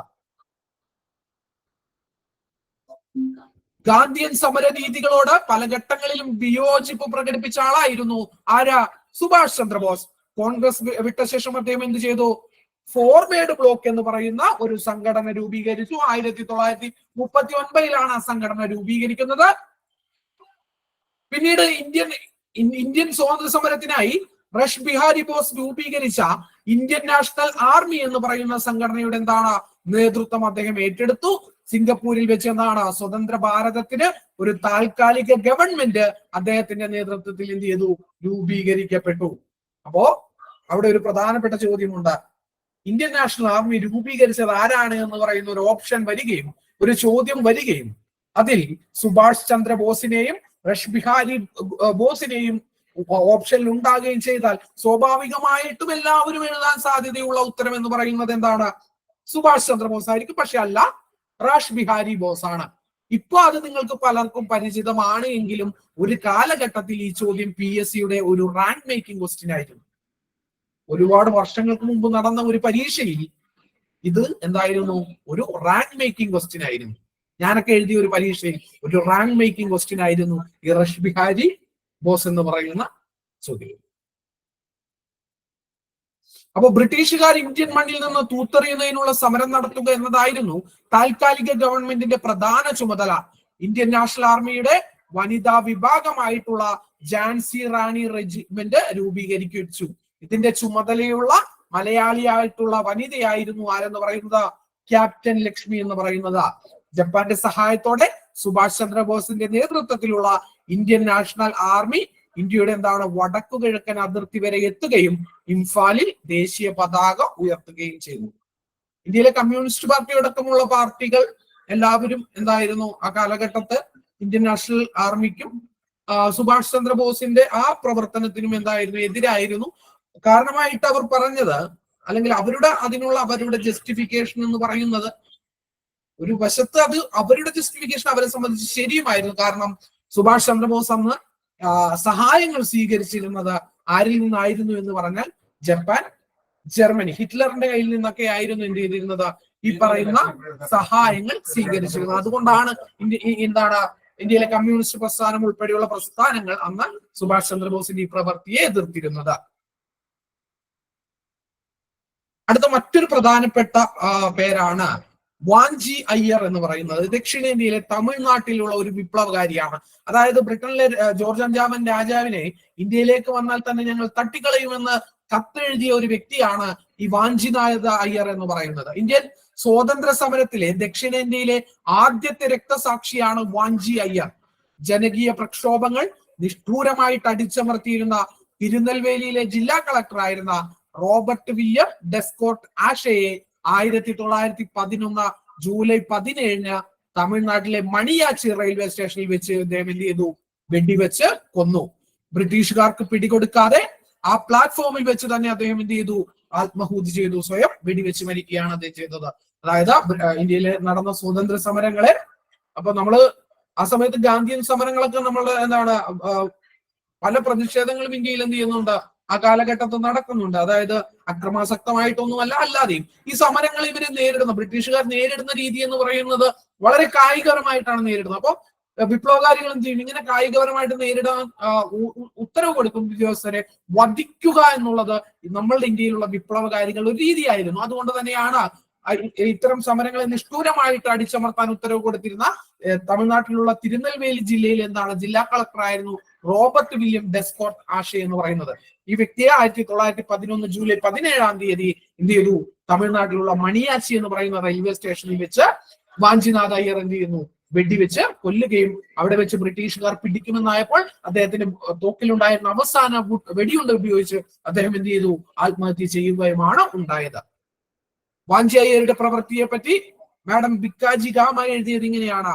ഗാന്ധിയൻ സമര രീതികളോട് പല ഘട്ടങ്ങളിലും വിയോജിപ്പ് പ്രകടിപ്പിച്ച ആളായിരുന്നു ആരാ? സുഭാഷ് ചന്ദ്രബോസ്. കോൺഗ്രസ് വിട്ട ശേഷം അദ്ദേഹം എന്ത് ചെയ്തു? ഫോർവേഡ് ബ്ലോക്ക് എന്ന് പറയുന്ന ഒരു സംഘടന രൂപീകരിച്ചു. 1939 ആ സംഘടന രൂപീകരിക്കുന്നത്. പിന്നീട് ഇന്ത്യൻ സ്വാതന്ത്ര്യ സമരത്തിനായി റഷ് ബിഹാരി ബോസ് രൂപീകരിച്ച ഇന്ത്യൻ നാഷണൽ ആർമി എന്ന് പറയുന്ന സംഘടനയുടെ എന്താണ് നേതൃത്വം അദ്ദേഹം ഏറ്റെടുത്തു. സിംഗപ്പൂരിൽ വെച്ച് എന്താണ് സ്വതന്ത്ര ഭാരതത്തിന് ഒരു താൽക്കാലിക ഗവൺമെന്റ് അദ്ദേഹത്തിന്റെ നേതൃത്വത്തിൽ എന്ത് ചെയ്തു? രൂപീകരിക്കപ്പെട്ടു. അപ്പോ അവിടെ ഒരു പ്രധാനപ്പെട്ട ചോദ്യമുണ്ട്. ഇന്ത്യൻ നാഷണൽ ആർമി രൂപീകരിച്ചത് ആരാണ് എന്ന് പറയുന്ന ഒരു ഓപ്ഷൻ വരികയും ഒരു ചോദ്യം വരികയും അതിൽ സുഭാഷ് ചന്ദ്ര ബോസിനെയും റഷ് ബിഹാരി ബോസിനെയും ഓപ്ഷനിൽ ഉണ്ടാകുകയും ചെയ്താൽ സ്വാഭാവികമായിട്ടും എല്ലാവരും എഴുതാൻ സാധ്യതയുള്ള ഉത്തരം എന്ന് പറയുന്നത് എന്താണ്? സുഭാഷ് ചന്ദ്രബോസ് ആയിരിക്കും. പക്ഷെ അല്ല, റഷ് ബിഹാരി ബോസ് ആണ്. ഇപ്പൊ അത് നിങ്ങൾക്ക് പലർക്കും പരിചിതമാണ് എങ്കിലും ഒരു കാലഘട്ടത്തിൽ ഈ ചോദ്യം PSCയുടെ ഒരു റാങ്ക് മേക്കിംഗ് ക്വസ്റ്റ്യൻ ആയിരുന്നു. ഒരുപാട് വർഷങ്ങൾക്ക് മുമ്പ് നടന്ന ഒരു പരീക്ഷയിൽ ഇത് എന്തായിരുന്നു? ഒരു റാങ്ക് മേക്കിംഗ് ക്വസ്റ്റ്യൻ ആയിരുന്നു. ഞാനൊക്കെ എഴുതിയ ഒരു പരീക്ഷയിൽ ഒരു റാങ്ക് മേക്കിംഗ് ക്വസ്റ്റ്യൻ ആയിരുന്നു ഈ റഷ് ബിഹാരി ബോസ് എന്ന് പറയുന്ന ചോദ്യം. അപ്പൊ ബ്രിട്ടീഷുകാർ ഇന്ത്യൻ മണ്ണിൽ നിന്ന് തൂത്തെറിയുന്നതിനുള്ള സമരം നടത്തുക എന്നതായിരുന്നു താൽക്കാലിക ഗവൺമെന്റിന്റെ പ്രധാന ചുമതല. ഇന്ത്യൻ നാഷണൽ ആർമിയുടെ വനിതാ വിഭാഗമായിട്ടുള്ള ഝാൻസി റാണി റെജിമെന്റ് രൂപീകരിച്ചു. ഇതിന്റെ ചുമതലയുള്ള മലയാളിയായിട്ടുള്ള വനിതയായിരുന്നു ആരെന്ന് പറയുന്നത്? ക്യാപ്റ്റൻ ലക്ഷ്മി എന്ന് പറയുന്നത്. ജപ്പാന്റെ സഹായത്തോടെ സുഭാഷ് ചന്ദ്രബോസിന്റെ നേതൃത്വത്തിലുള്ള ഇന്ത്യൻ നാഷണൽ ആർമി ഇന്ത്യയുടെ എന്താണ് വടക്കു കിഴക്കൻ അതിർത്തി വരെ എത്തുകയും ഇംഫാലിൽ ദേശീയ പതാക ഉയർത്തുകയും ചെയ്തു. ഇന്ത്യയിലെ കമ്മ്യൂണിസ്റ്റ് പാർട്ടി അടക്കമുള്ള പാർട്ടികൾ എല്ലാവരും എന്തായിരുന്നു ആ കാലഘട്ടത്ത് ഇന്ത്യൻ നാഷണൽ ആർമിക്കും സുഭാഷ് ചന്ദ്രബോസിന്റെ ആ പ്രവർത്തനത്തിനും എന്തായിരുന്നു? എതിരായിരുന്നു. കാരണമായിട്ട് അവർ പറഞ്ഞത്, അല്ലെങ്കിൽ അവരുടെ ജസ്റ്റിഫിക്കേഷൻ എന്ന് പറയുന്നത്, ഒരു വശത്ത് അത് അവരുടെ ജസ്റ്റിഫിക്കേഷൻ അവരെ സംബന്ധിച്ച് ശരിയുമായിരുന്നു. കാരണം സുഭാഷ് ചന്ദ്രബോസ് അന്ന് സഹായങ്ങൾ സ്വീകരിച്ചിരുന്നത് ആരിൽ നിന്നായിരുന്നു എന്ന് പറഞ്ഞാൽ ജപ്പാൻ, ജർമ്മനി, ഹിറ്റ്ലറിന്റെ കയ്യിൽ നിന്നൊക്കെ ആയിരുന്നു എന്ത് ചെയ്തിരുന്നത്, ഈ പറയുന്ന സഹായങ്ങൾ സ്വീകരിച്ചിരുന്നത്. അതുകൊണ്ടാണ് ഇന്ത്യയിലെ കമ്മ്യൂണിസ്റ്റ് പ്രസ്ഥാനം ഉൾപ്പെടെയുള്ള പ്രസ്ഥാനങ്ങൾ അന്ന് സുഭാഷ് ചന്ദ്രബോസിന്റെ ഈ പ്രവൃത്തിയെ എതിർത്തിരുന്നത്. അടുത്ത മറ്റൊരു പ്രധാനപ്പെട്ട പേരാണ് വാഞ്ചി അയ്യർ എന്ന് പറയുന്നത്. ദക്ഷിണേന്ത്യയിലെ തമിഴ്നാട്ടിലുള്ള ഒരു വിപ്ലവകാരിയാണ്. അതായത് ബ്രിട്ടനിലെ ജോർജ് അഞ്ചാമൻ രാജാവിനെ ഇന്ത്യയിലേക്ക് വന്നാൽ തന്നെ ഞങ്ങൾ തട്ടിക്കളയുമെന്ന് കത്തെഴുതിയ ഒരു വ്യക്തിയാണ് ഈ വാഞ്ചിനാഥ അയ്യർ എന്ന് പറയുന്നത്. ഇന്ത്യൻ സ്വാതന്ത്ര്യ സമരത്തിലെ ദക്ഷിണേന്ത്യയിലെ ആദ്യത്തെ രക്തസാക്ഷിയാണ് വാഞ്ചി അയ്യർ. ജനകീയ പ്രക്ഷോഭങ്ങൾ നിഷ്ഠൂരമായിട്ട് അടിച്ചമർത്തിയിരുന്ന തിരുനെൽവേലിയിലെ ജില്ലാ കളക്ടറായിരുന്ന റോബർട്ട് വില്യം ഡെസ്കോട്ട് ആഷയെ 1911 ജൂലൈ 17 തമിഴ്നാട്ടിലെ മണിയാച്ചി റെയിൽവേ സ്റ്റേഷനിൽ വെച്ച് അദ്ദേഹം എന്ത് ചെയ്തു, വെടിവെച്ച് കൊന്നു. ബ്രിട്ടീഷുകാർക്ക് പിടികൊടുക്കാതെ ആ പ്ലാറ്റ്ഫോമിൽ വെച്ച് തന്നെ അദ്ദേഹം എന്ത് ചെയ്തു, ആത്മഹൂതി ചെയ്തു, സ്വയം വെടിവെച്ച് മരിക്കുകയാണ് അദ്ദേഹം ചെയ്തത്. അതായത് ഇന്ത്യയിൽ നടന്ന സ്വാതന്ത്ര്യ സമരങ്ങളെ, അപ്പൊ നമ്മള് ആ സമയത്ത് ഗാന്ധിയൻ സമരങ്ങളൊക്കെ നമ്മളുടെ പല പ്രതിഷേധങ്ങളും ഇന്ത്യയിൽ എന്ത് ചെയ്യുന്നുണ്ട്, ആ കാലഘട്ടത്തിൽ നടക്കുന്നുണ്ട്. അതായത് അക്രമാസക്തമായിട്ടൊന്നുമല്ല, അല്ലാതെയും ഈ സമരങ്ങൾ ഇവര് നേരിടുന്ന, ബ്രിട്ടീഷുകാർ നേരിടുന്ന രീതി എന്ന് പറയുന്നത് വളരെ കായികപരമായിട്ടാണ് നേരിടുന്നത്. അപ്പൊ വിപ്ലവകാരികൾ എന്ത് ചെയ്യും, ഇങ്ങനെ കായികപരമായിട്ട് നേരിടാൻ ഉത്തരവ് കൊടുക്കും ഉദ്യോഗസ്ഥരെ വധിക്കുക എന്നുള്ളത് നമ്മളുടെ ഇന്ത്യയിലുള്ള വിപ്ലവകാരികളുടെ ഒരു രീതിയായിരുന്നു. അതുകൊണ്ട് തന്നെയാണ് ഇത്തരം സമരങ്ങളെ നിഷ്ഠൂരമായിട്ട് അടിച്ചമർത്താൻ ഉത്തരവ് കൊടുത്തിരുന്ന തമിഴ്നാട്ടിലുള്ള തിരുനെൽവേലി ജില്ലയിൽ ജില്ലാ കളക്ടറായിരുന്നു റോബർട്ട് വില്യം ഡെസ്കോട്ട് ആഷെ എന്ന് പറയുന്നത്. ഈ വ്യക്തിയെ 1911 ജൂലൈ 17 എന്ത് ചെയ്തു, തമിഴ്നാട്ടിലുള്ള മണിയാച്ചി എന്ന് പറയുന്ന റെയിൽവേ സ്റ്റേഷനിൽ വെച്ച് വാഞ്ചിനാഥ അയ്യർ എന്ത് ചെയ്യുന്നു, വെടിവെച്ച് കൊല്ലുകയും അവിടെ വെച്ച് ബ്രിട്ടീഷുകാർ പിടിക്കുമെന്നായപ്പോൾ അദ്ദേഹത്തിന് തോക്കിലുണ്ടായിരുന്ന അവസാന വെടിയുണ്ട ഉപയോഗിച്ച് അദ്ദേഹം എന്ത് ചെയ്തു, ആത്മഹത്യ ചെയ്യുകയുമാണ് ഉണ്ടായത്. വാഞ്ചി അയ്യരുടെ പ്രവൃത്തിയെ പറ്റി മാഡം ബിക്കാജി ഗാമ എഴുതിയത് ഇങ്ങനെയാണ്: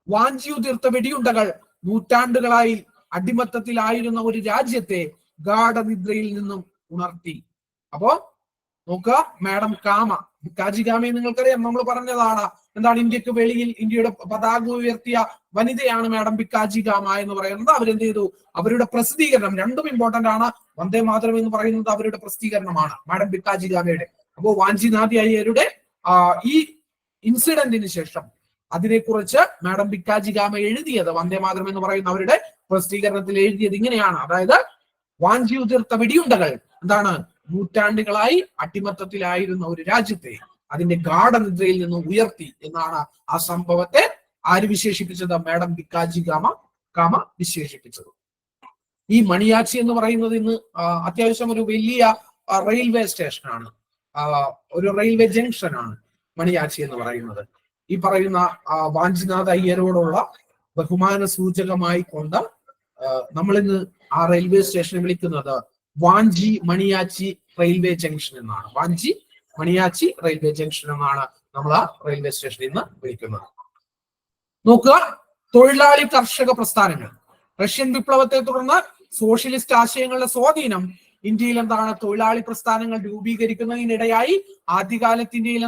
വാഞ്ചി ഉതിർത്ത വെടിയുണ്ടകൾ നൂറ്റാണ്ടുകളായി അടിമത്തത്തിലായിരുന്ന ഒരു രാജ്യത്തെ ഗാഠനിദ്രയിൽ നിന്നും ഉണർത്തി. അപ്പോ നോക്കുക, മാഡം കാമ, ബിക്കാജി ഗാമയെ നിങ്ങൾക്കറിയാം, നമ്മൾ പറഞ്ഞതാണ്. ഇന്ത്യക്ക് വെളിയിൽ ഇന്ത്യയുടെ പതാക ഉയർത്തിയ വനിതയാണ് മാഡം ബിക്കാജി ഗാമ എന്ന് പറയുന്നത്. അവരെന്ത് ചെയ്തു, അവരുടെ പ്രസിദ്ധീകരണം, രണ്ടും ഇമ്പോർട്ടന്റ് ആണ്. വന്ദേ മാതരം എന്ന് പറയുന്നത് അവരുടെ പ്രസിദ്ധീകരണമാണ്, മാഡം ബിക്കാജി ഗാമയുടെ. അപ്പോ വാഞ്ചിനാഥ അയ്യരുടെ ഈ ഇൻസിഡന്റിന് ശേഷം അതിനെക്കുറിച്ച് മാഡം ബിക്കാജി ഗാമ എഴുതിയത്, വന്ദേ മാതരം എന്ന് പറയുന്ന അവരുടെ പ്രസിദ്ധീകരണത്തിൽ എഴുതിയത് ഇങ്ങനെയാണ്. അതായത് വാഞ്ചി ഉതിർത്ത വെടിയുണ്ടകൾ നൂറ്റാണ്ടുകളായി അടിമത്തത്തിലായിരുന്ന ഒരു രാജ്യത്തെ അതിന്റെ ഗാഠനിദ്രയിൽ നിന്ന് ഉയർത്തി എന്നാണ് ആ സംഭവത്തെ ആര് വിശേഷിപ്പിച്ചത്, മാഡം ബിക്കാജി ഗാമ വിശേഷിപ്പിച്ചത്. ഈ മണിയാച്ചി എന്ന് പറയുന്നത് ഇന്ന് അത്യാവശ്യം ഒരു വലിയ റെയിൽവേ സ്റ്റേഷനാണ്, ഒരു റെയിൽവേ ജംഗ്ഷനാണ് മണിയാച്ചി എന്ന് പറയുന്നത്. ഈ പറയുന്ന വാഞ്ചിനാഥ അയ്യരോടുള്ള ബഹുമാന സൂചകമായി കൊണ്ട് നമ്മളിന്ന് ആ റെയിൽവേ സ്റ്റേഷനെ വിളിക്കുന്നത് വാഞ്ചി മണിയാച്ചി റെയിൽവേ ജംഗ്ഷൻ എന്നാണ്. വാഞ്ചി മണിയാച്ചി റെയിൽവേ ജംഗ്ഷൻ എന്നാണ് നമ്മൾ ആ റെയിൽവേ സ്റ്റേഷനിൽ നിന്ന് വിളിക്കുന്നത്. നോക്കുക, തൊഴിലാളി കർഷക പ്രസ്ഥാനങ്ങൾ. റഷ്യൻ വിപ്ലവത്തെ തുടർന്ന് സോഷ്യലിസ്റ്റ് ആശയങ്ങളുടെ സ്വാധീനം ഇന്ത്യയിൽ തൊഴിലാളി പ്രസ്ഥാനങ്ങൾ രൂപീകരിക്കുന്നതിനിടയായി. ആദ്യകാലത്ത് ഇന്ത്യയിൽ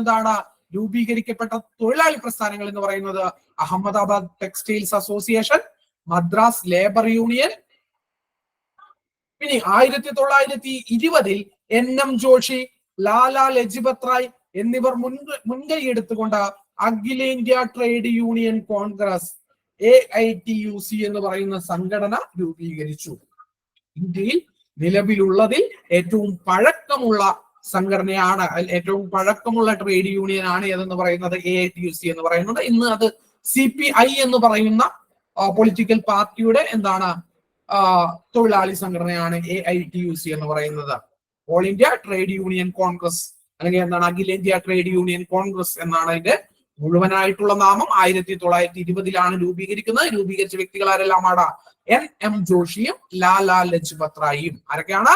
രൂപീകരിക്കപ്പെട്ട തൊഴിലാളി പ്രസ്ഥാനങ്ങൾ എന്ന് പറയുന്നത് Ahmedabad textiles association, Madras labour union. ഇനി 1920 NM ജോഷി, ലാലാ ലജ്പത് റായ് എന്നിവർ മുൻകൈ എടുത്തുകൊണ്ട് അഖിലേന്ത്യാ ട്രേഡ് യൂണിയൻ കോൺഗ്രസ് AITUC എന്ന് പറയുന്ന സംഘടന രൂപീകരിച്ചു. ഇന്ത്യയിൽ നിലവിലുള്ളതിൽ ഏറ്റവും പഴക്കമുള്ള സംഘടനയാണ്, ഏറ്റവും പഴക്കമുള്ള ട്രേഡ് യൂണിയൻ ആണ് ഏതെന്ന് പറയുന്നത് AITUC എന്ന് പറയുന്നത്. ഇന്ന് അത് CPI എന്ന് പറയുന്ന പൊളിറ്റിക്കൽ പാർട്ടിയുടെ തൊഴിലാളി സംഘടനയാണ് AITUC എന്ന് പറയുന്നത്. All India trade union Congress അല്ലെങ്കിൽ അഖിലേന്ത്യാ ട്രേഡ് യൂണിയൻ കോൺഗ്രസ് എന്നാണ് അതിന്റെ മുഴുവനായിട്ടുള്ള നാമം. 1920 രൂപീകരിക്കുന്നത്. രൂപീകരിച്ച വ്യക്തികൾ ആരെല്ലാമാണ്? NM ജോഷിയും ലാലാ ലജ്പത് റായിയും. ആരൊക്കെയാണ്?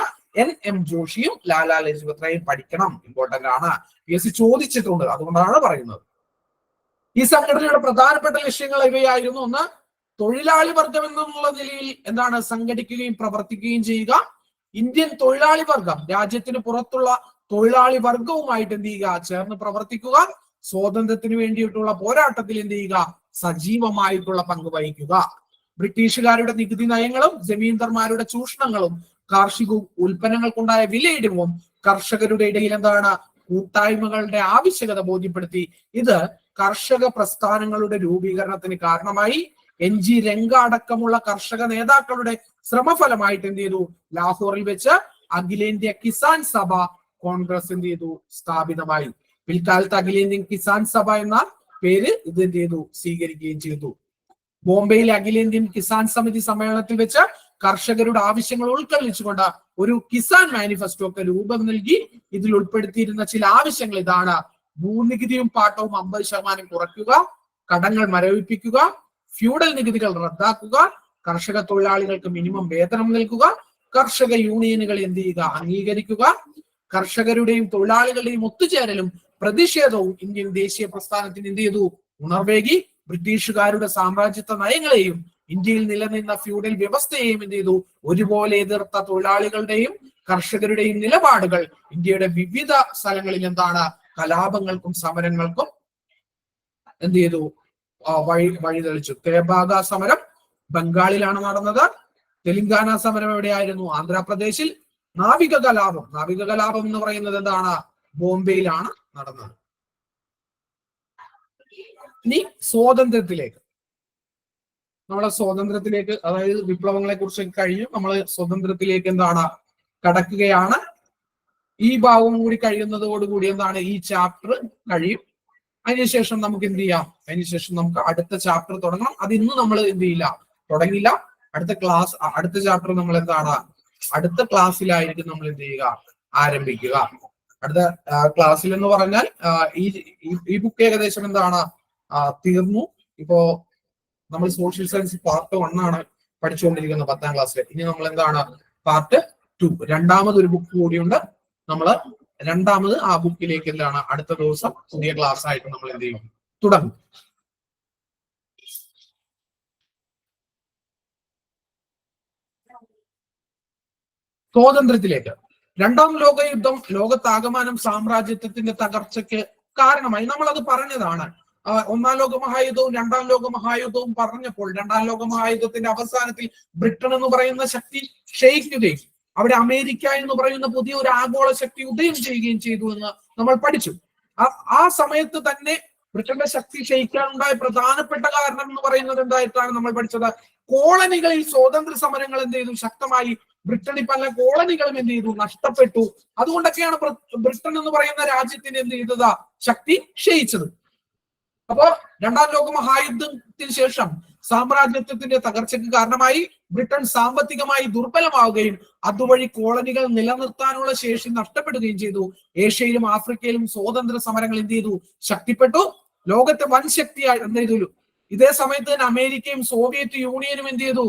NM ജോഷിയും ലാലാ ലജ്പത് റായിയും. പഠിക്കണം, ഇമ്പോർട്ടന്റ് ആണ്, PSC ചോദിച്ചിട്ടുണ്ട്, അതുകൊണ്ടാണ് പറയുന്നത്. ഈ സംഘടനയുടെ പ്രധാനപ്പെട്ട ലക്ഷ്യങ്ങൾ ഇവയായിരുന്നു. ഒന്ന്, തൊഴിലാളി വർഗം എന്നുള്ള നിലയിൽ സംഘടിക്കുകയും പ്രവർത്തിക്കുകയും ചെയ്യുക. ഇന്ത്യൻ തൊഴിലാളി വർഗം രാജ്യത്തിന് പുറത്തുള്ള തൊഴിലാളി വർഗവുമായിട്ട് എന്ത് ചെയ്യുക, ചേർന്ന് പ്രവർത്തിക്കുക, സ്വാതന്ത്ര്യത്തിന് വേണ്ടിയിട്ടുള്ള പോരാട്ടത്തിൽ എന്ത് ചെയ്യുക, സജീവമായിട്ടുള്ള പങ്ക് വഹിക്കുക. ബ്രിട്ടീഷുകാരുടെ നികുതി നയങ്ങളും ജമീന്ദാർമാരുടെ ചൂഷണങ്ങളും കാർഷിക ഉൽപ്പന്നങ്ങൾക്കുണ്ടായ വിലയിടിവും കർഷകരുടെ ഇടയിൽ എന്താണ് കൂട്ടായ്മകളുടെ ആവശ്യകത ബോധ്യപ്പെടുത്തി. ഇത് കർഷക പ്രസ്ഥാനങ്ങളുടെ രൂപീകരണത്തിന് കാരണമായി. NG രംഗ അടക്കമുള്ള കർഷക നേതാക്കളുടെ ശ്രമഫലമായിട്ട് എന്ത് ചെയ്തു, ലാഹോറിൽ വെച്ച് അഖിലേന്ത്യാ കിസാൻ സഭ കോൺഗ്രസ് എന്ത് ചെയ്തു, സ്ഥാപിതമായി. പിൽക്കാലത്ത് അഖിലേന്ത്യൻ കിസാൻ സഭ എന്ന പേര് ഇത് എന്ത് ചെയ്തു, സ്വീകരിക്കുകയും ചെയ്തു. ബോംബെയിലെ അഖിലേന്ത്യൻ കിസാൻ സമിതി സമ്മേളനത്തിൽ വെച്ച് കർഷകരുടെ ആവശ്യങ്ങൾ ഉൾക്കൊള്ളിച്ചുകൊണ്ട് ഒരു കിസാൻ മാനിഫെസ്റ്റോ ഒക്കെ രൂപം നൽകി. ഇതിൽ ഉൾപ്പെടുത്തിയിരുന്ന ചില ആവശ്യങ്ങൾ ഇതാണ്: ഭൂനികുതിയും പാട്ടവും 50% കുറയ്ക്കുക, കടങ്ങൾ മരവിപ്പിക്കുക, ഫ്യൂഡൽ നികുതികൾ റദ്ദാക്കുക, കർഷക തൊഴിലാളികൾക്ക് മിനിമം വേതനം നൽകുക, കർഷക യൂണിയനുകൾ എന്ത് ചെയ്യുക, അംഗീകരിക്കുക. കർഷകരുടെയും തൊഴിലാളികളുടെയും ഒത്തുചേരലും പ്രതിഷേധവും ഇന്ത്യൻ ദേശീയ പ്രസ്ഥാനത്തിന് എന്ത് ചെയ്തു, ഉണർവേകി. ബ്രിട്ടീഷുകാരുടെ സാമ്രാജ്യത്വ നയങ്ങളെയും ഇന്ത്യയിൽ നിലനിന്ന ഫ്യൂഡൽ വ്യവസ്ഥയെയും എന്ത് ചെയ്തു, ഒരുപോലെ എതിർത്ത തൊഴിലാളികളുടെയും കർഷകരുടെയും നിലപാടുകൾ ഇന്ത്യയുടെ വിവിധ സ്ഥലങ്ങളിൽ എന്താണ് കലാപങ്ങൾക്കും സമരങ്ങൾക്കും എന്ത് ചെയ്തു, വഴിതെളിച്ചു. തേബാഗ സമരം ബംഗാളിലാണ് നടന്നത്. തെലങ്കാന സമരം എവിടെയായിരുന്നു, ആന്ധ്രാപ്രദേശിൽ. നാവിക കലാപം എന്ന് പറയുന്നത് എന്താണ്, ബോംബെയിലാണ് നടന്നത്. ഇനി സ്വാതന്ത്ര്യത്തിലേക്ക്, അതായത് വിപ്ലവങ്ങളെ കുറിച്ച് കഴിഞ്ഞു, നമ്മൾ സ്വതന്ത്രത്തിലേക്ക് എന്താണ് കടക്കുകയാണ്. ഈ ഭാഗം കൂടി കഴിയുന്നതോടുകൂടി എന്താണ്, ഈ ചാപ്റ്റർ കഴിയും. അതിനുശേഷം നമുക്ക് എന്ത് ചെയ്യാം, അതിനുശേഷം നമുക്ക് അടുത്ത ചാപ്റ്റർ തുടങ്ങണം. അത് ഇന്ന് നമ്മൾ എന്ത് ചെയ്യില്ല, തുടങ്ങില്ല. അടുത്ത ചാപ്റ്റർ നമ്മൾ എന്താണ്, അടുത്ത ക്ലാസ്സിലായിരിക്കും നമ്മൾ എന്ത് ചെയ്യുക, ആരംഭിക്കുക. അടുത്ത ക്ലാസ്സിൽ എന്ന് പറഞ്ഞാൽ ഈ ബുക്ക് ഏകദേശം എന്താണ് തീർന്നു. ഇപ്പോ നമ്മൾ സോഷ്യൽ സയൻസ് പാർട്ട് 1 ആണ് പഠിച്ചുകൊണ്ടിരിക്കുന്നത് 10ാം ക്ലാസ്സിൽ. ഇനി നമ്മൾ എന്താണ്, പാർട്ട് 2 രണ്ടാമതൊരു ബുക്ക് കൂടിയുണ്ട്. നമ്മൾ രണ്ടാമത് ആ ബുക്കിലേക്ക് എന്താണ് അടുത്ത ദിവസം പുതിയ ക്ലാസ് ആയിട്ട് നമ്മൾ എന്ത് ചെയ്യും, തുടങ്ങും. സ്വാതന്ത്ര്യത്തിലേക്ക്. 2ാം ലോകയുദ്ധം ലോകത്താകമാനം സാമ്രാജ്യത്വത്തിന്റെ തകർച്ചയ്ക്ക് കാരണമായി. നമ്മളത് പറഞ്ഞതാണ്. 1ാം ലോക മഹായുദ്ധവും 2ാം ലോക മഹായുദ്ധവും പറഞ്ഞപ്പോൾ 2ാം ലോക മഹായുദ്ധത്തിന്റെ അവസാനത്തിൽ ബ്രിട്ടൻ എന്ന് പറയുന്ന ശക്തി ക്ഷയിക്കുകയും അവിടെ അമേരിക്ക എന്ന് പറയുന്ന പുതിയ ഒരു ആഗോള ശക്തി ഉദയം ചെയ്യുകയും ചെയ്തു എന്ന് നമ്മൾ പഠിച്ചു. ആ സമയത്ത് തന്നെ ബ്രിട്ടന്റെ ശക്തി ക്ഷയിക്കാനുണ്ടായ പ്രധാനപ്പെട്ട കാരണം എന്ന് പറയുന്നത് എന്തായിട്ടാണ് നമ്മൾ പഠിച്ചത്, കോളനികളിൽ സ്വാതന്ത്ര്യ സമരങ്ങൾ എന്ത് ചെയ്തു, ശക്തമായി. ബ്രിട്ടനിൽ പല കോളനികളും എന്ത് ചെയ്തു, നഷ്ടപ്പെട്ടു. അതുകൊണ്ടൊക്കെയാണ് ബ്രിട്ടൻ എന്ന് പറയുന്ന രാജ്യത്തിന് എന്ത് ചെയ്തത്, ശക്തി ക്ഷയിച്ചത്. അപ്പോ 2ാം ലോക മഹായുദ്ധത്തിന് ശേഷം സാമ്രാജ്യത്വത്തിന്റെ തകർച്ചയ്ക്ക് കാരണമായി. ബ്രിട്ടൻ സാമ്പത്തികമായി ദുർബലമാവുകയും അതുവഴി കോളനികൾ നിലനിർത്താനുള്ള ശേഷി നഷ്ടപ്പെടുകയും ചെയ്തു. ഏഷ്യയിലും ആഫ്രിക്കയിലും സ്വാതന്ത്ര്യ സമരങ്ങൾ എന്ത് ചെയ്തു, ശക്തിപ്പെട്ടു. ലോകത്തെ വൻ ശക്തിയായി എന്ത് ചെയ്തു. ഇതേ സമയത്ത് തന്നെ അമേരിക്കയും സോവിയറ്റ് യൂണിയനും എന്ത് ചെയ്തു,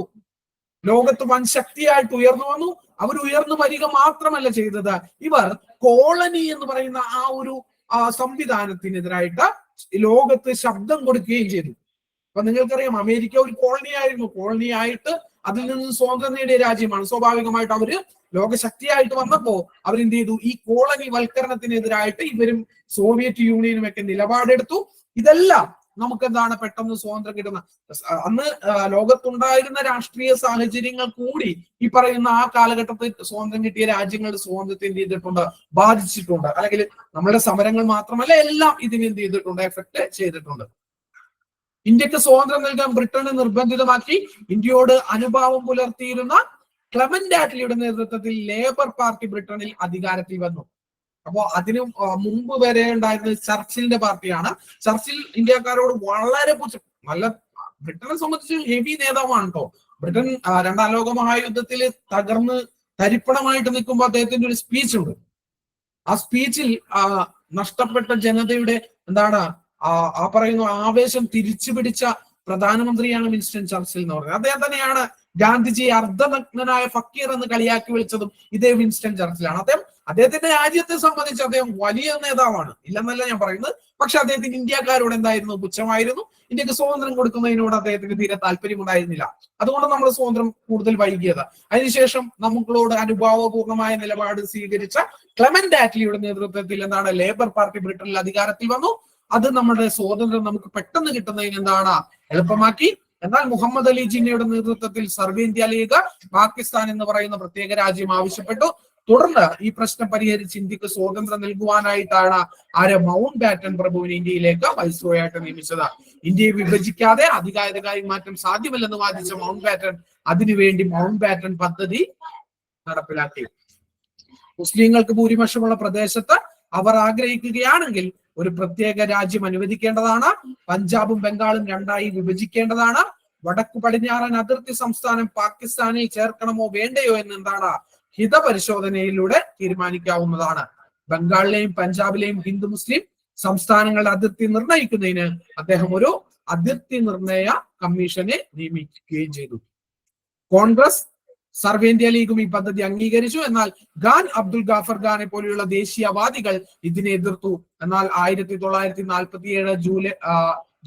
ലോകത്ത് വൻ ശക്തിയായിട്ട് ഉയർന്നു വന്നു. അവർ ഉയർന്നു വരിക മാത്രമല്ല ചെയ്തത്, ഇവർ കോളനി എന്ന് പറയുന്ന ആ ഒരു സംവിധാനത്തിനെതിരായിട്ട് ലോകത്ത് ശബ്ദം കൊടുക്കുകയും ചെയ്തു. അപ്പൊ നിങ്ങൾക്കറിയാം, അമേരിക്ക ഒരു കോളനി ആയിരുന്നു. കോളനി ആയിട്ട് അതിൽ നിന്ന് സ്വാതന്ത്ര്യം നേടിയ രാജ്യമാണ്. സ്വാഭാവികമായിട്ട് അവര് ലോകശക്തിയായിട്ട് വന്നപ്പോ അവരെന്ത് ചെയ്തു, ഈ കോളനി വൽക്കരണത്തിനെതിരായിട്ട് ഇവരും സോവിയറ്റ് യൂണിയനും ഒക്കെ നിലപാടെടുത്തു. ഇതെല്ലാം നമുക്ക് എന്താണ് പെട്ടെന്ന് സ്വാതന്ത്ര്യം കിട്ടുന്ന അന്ന് ലോകത്തുണ്ടായിരുന്ന രാഷ്ട്രീയ സാഹചര്യങ്ങൾ കൂടി ഈ പറയുന്ന ആ കാലഘട്ടത്തിൽ സ്വാതന്ത്ര്യം കിട്ടിയ രാജ്യങ്ങളുടെ സ്വാതന്ത്ര്യത്തെ എന്ത് ചെയ്തിട്ടുണ്ട്, ബാധിച്ചിട്ടുണ്ട്. അല്ലെങ്കിൽ നമ്മുടെ സമരങ്ങൾ മാത്രമല്ല, എല്ലാം ഇതിന് എന്ത് ചെയ്തിട്ടുണ്ട്, എഫക്ട് ചെയ്തിട്ടുണ്ട്. ഇന്ത്യക്ക് സ്വാതന്ത്ര്യം നൽകാൻ ബ്രിട്ടനെ നിർബന്ധിതമാക്കി. ഇന്ത്യയോട് അനുഭാവം പുലർത്തിയിരുന്ന ക്ലെമന്റ് ആറ്റ്ലിയുടെ നേതൃത്വത്തിൽ ലേബർ പാർട്ടി ബ്രിട്ടനിൽ അധികാരത്തിൽ വന്നു. അപ്പോ അതിനു മുമ്പ് വരെ ഉണ്ടായിരുന്നത് ചർച്ചിലിന്റെ പാർട്ടിയാണ്. ചർച്ചിൽ ഇന്ത്യക്കാരോട് വളരെ നല്ല, ബ്രിട്ടനെ സംബന്ധിച്ച് ഹെവി നേതാവാണ് കേട്ടോ. ബ്രിട്ടൻ 2ാം ലോക മഹായുദ്ധത്തിൽ തകർന്ന് തരിപ്പണമായിട്ട് നിൽക്കുമ്പോൾ അദ്ദേഹത്തിന്റെ ഒരു സ്പീച്ച് ഉണ്ട്. ആ സ്പീച്ചിൽ നഷ്ടപ്പെട്ട ജനതയുടെ എന്താണ് ആ പറയുന്ന ആവേശം തിരിച്ചു പിടിച്ച പ്രധാനമന്ത്രിയാണ് വിൻസ്റ്റൺ ചർച്ചിൽ എന്ന് പറയുന്നത്. അദ്ദേഹം തന്നെയാണ് ഗാന്ധിജി അർദ്ധനഗ്നനായ ഫക്കീർ എന്ന് കളിയാക്കി വിളിച്ചതും ഇതേ വിൻസ്റ്റൺ ചർച്ചിലാണ്. അദ്ദേഹത്തിന്റെ രാജ്യത്തെ സംബന്ധിച്ച് അദ്ദേഹം വലിയ നേതാവാണ്, ഇല്ലെന്നല്ല ഞാൻ പറയുന്നത്. പക്ഷെ അദ്ദേഹത്തിന് ഇന്ത്യക്കാരോട് എന്തായിരുന്നു? പുച്ഛമായിരുന്നു. ഇന്ത്യക്ക് സ്വാതന്ത്ര്യം കൊടുക്കുന്നതിനോട് അദ്ദേഹത്തിന് തീരെ താല്പര്യമുണ്ടായിരുന്നില്ല. അതുകൊണ്ട് നമ്മൾ സ്വാതന്ത്ര്യം കൂടുതൽ വൈകിയത്. അതിനുശേഷം നമ്മളോട് അനുഭാവപൂർണമായ നിലപാട് സ്വീകരിച്ച ക്ലെമന്റ് ആറ്റ്ലിയുടെ നേതൃത്വത്തിൽ എന്താണ് ലേബർ പാർട്ടി ബ്രിട്ടനിൽ അധികാരത്തിൽ വന്നു. അത് നമ്മുടെ സ്വാതന്ത്ര്യം നമുക്ക് പെട്ടെന്ന് കിട്ടുന്നതിന് എന്താണ് എളുപ്പമാക്കി. എന്നാൽ മുഹമ്മദ് അലി ജിന്നയുടെ നേതൃത്വത്തിൽ സർവ്വേന്ത്യ ലീഗ് പാകിസ്ഥാൻ എന്ന് പറയുന്ന പ്രത്യേക രാജ്യം ആവശ്യപ്പെട്ടു. തുടർന്ന് ഈ പ്രശ്നം പരിഹരിച്ച് ഇന്ത്യക്ക് സ്വാതന്ത്ര്യം നൽകുവാനായിട്ടാണ് മൗണ്ട് ബാറ്റൻ പ്രഭുവിനെ ഇന്ത്യയിലേക്ക് വൈസ്രോയി ആയിട്ട് നിയമിച്ചത്. ഇന്ത്യയെ വിഭജിക്കാതെ അധികാര മാറ്റം സാധ്യമല്ലെന്ന് വാദിച്ച മൗണ്ട് ബാറ്റൻ അതിനുവേണ്ടി മൗണ്ട് ബാറ്റൻ പദ്ധതി നടപ്പിലാക്കി. മുസ്ലിങ്ങൾക്ക് ഭൂരിപക്ഷമുള്ള പ്രദേശത്ത് അവർ ആഗ്രഹിക്കുകയാണെങ്കിൽ ഒരു പ്രത്യേക രാജ്യം അനുവദിക്കേണ്ടതാണ്. പഞ്ചാബും ബംഗാളും രണ്ടായി വിഭജിക്കേണ്ടതാണ്. വടക്കു പടിഞ്ഞാറൻ അതിർത്തി സംസ്ഥാനം പാകിസ്ഥാനിൽ ചേർക്കണമോ വേണ്ടയോ എന്ന് എന്താണ് ഹിതപരിശോധനയിലൂടെ തീരുമാനിക്കാവുന്നതാണ്. ബംഗാളിലെയും പഞ്ചാബിലെയും ഹിന്ദു മുസ്ലിം സംസ്ഥാനങ്ങളുടെ അതിർത്തി നിർണയിക്കുന്നതിന് അദ്ദേഹം ഒരു അതിർത്തി നിർണയ കമ്മീഷനെ നിയമിക്കുകയും ചെയ്തു. കോൺഗ്രസ് സർവേന്ത്യ ലീഗും ഈ പദ്ധതി അംഗീകരിച്ചു. എന്നാൽ ഖാൻ അബ്ദുൽ ഗാഫർ ഖാനെ പോലെയുള്ള ദേശീയവാദികൾ ഇതിനെ എതിർത്തു. എന്നാൽ 1947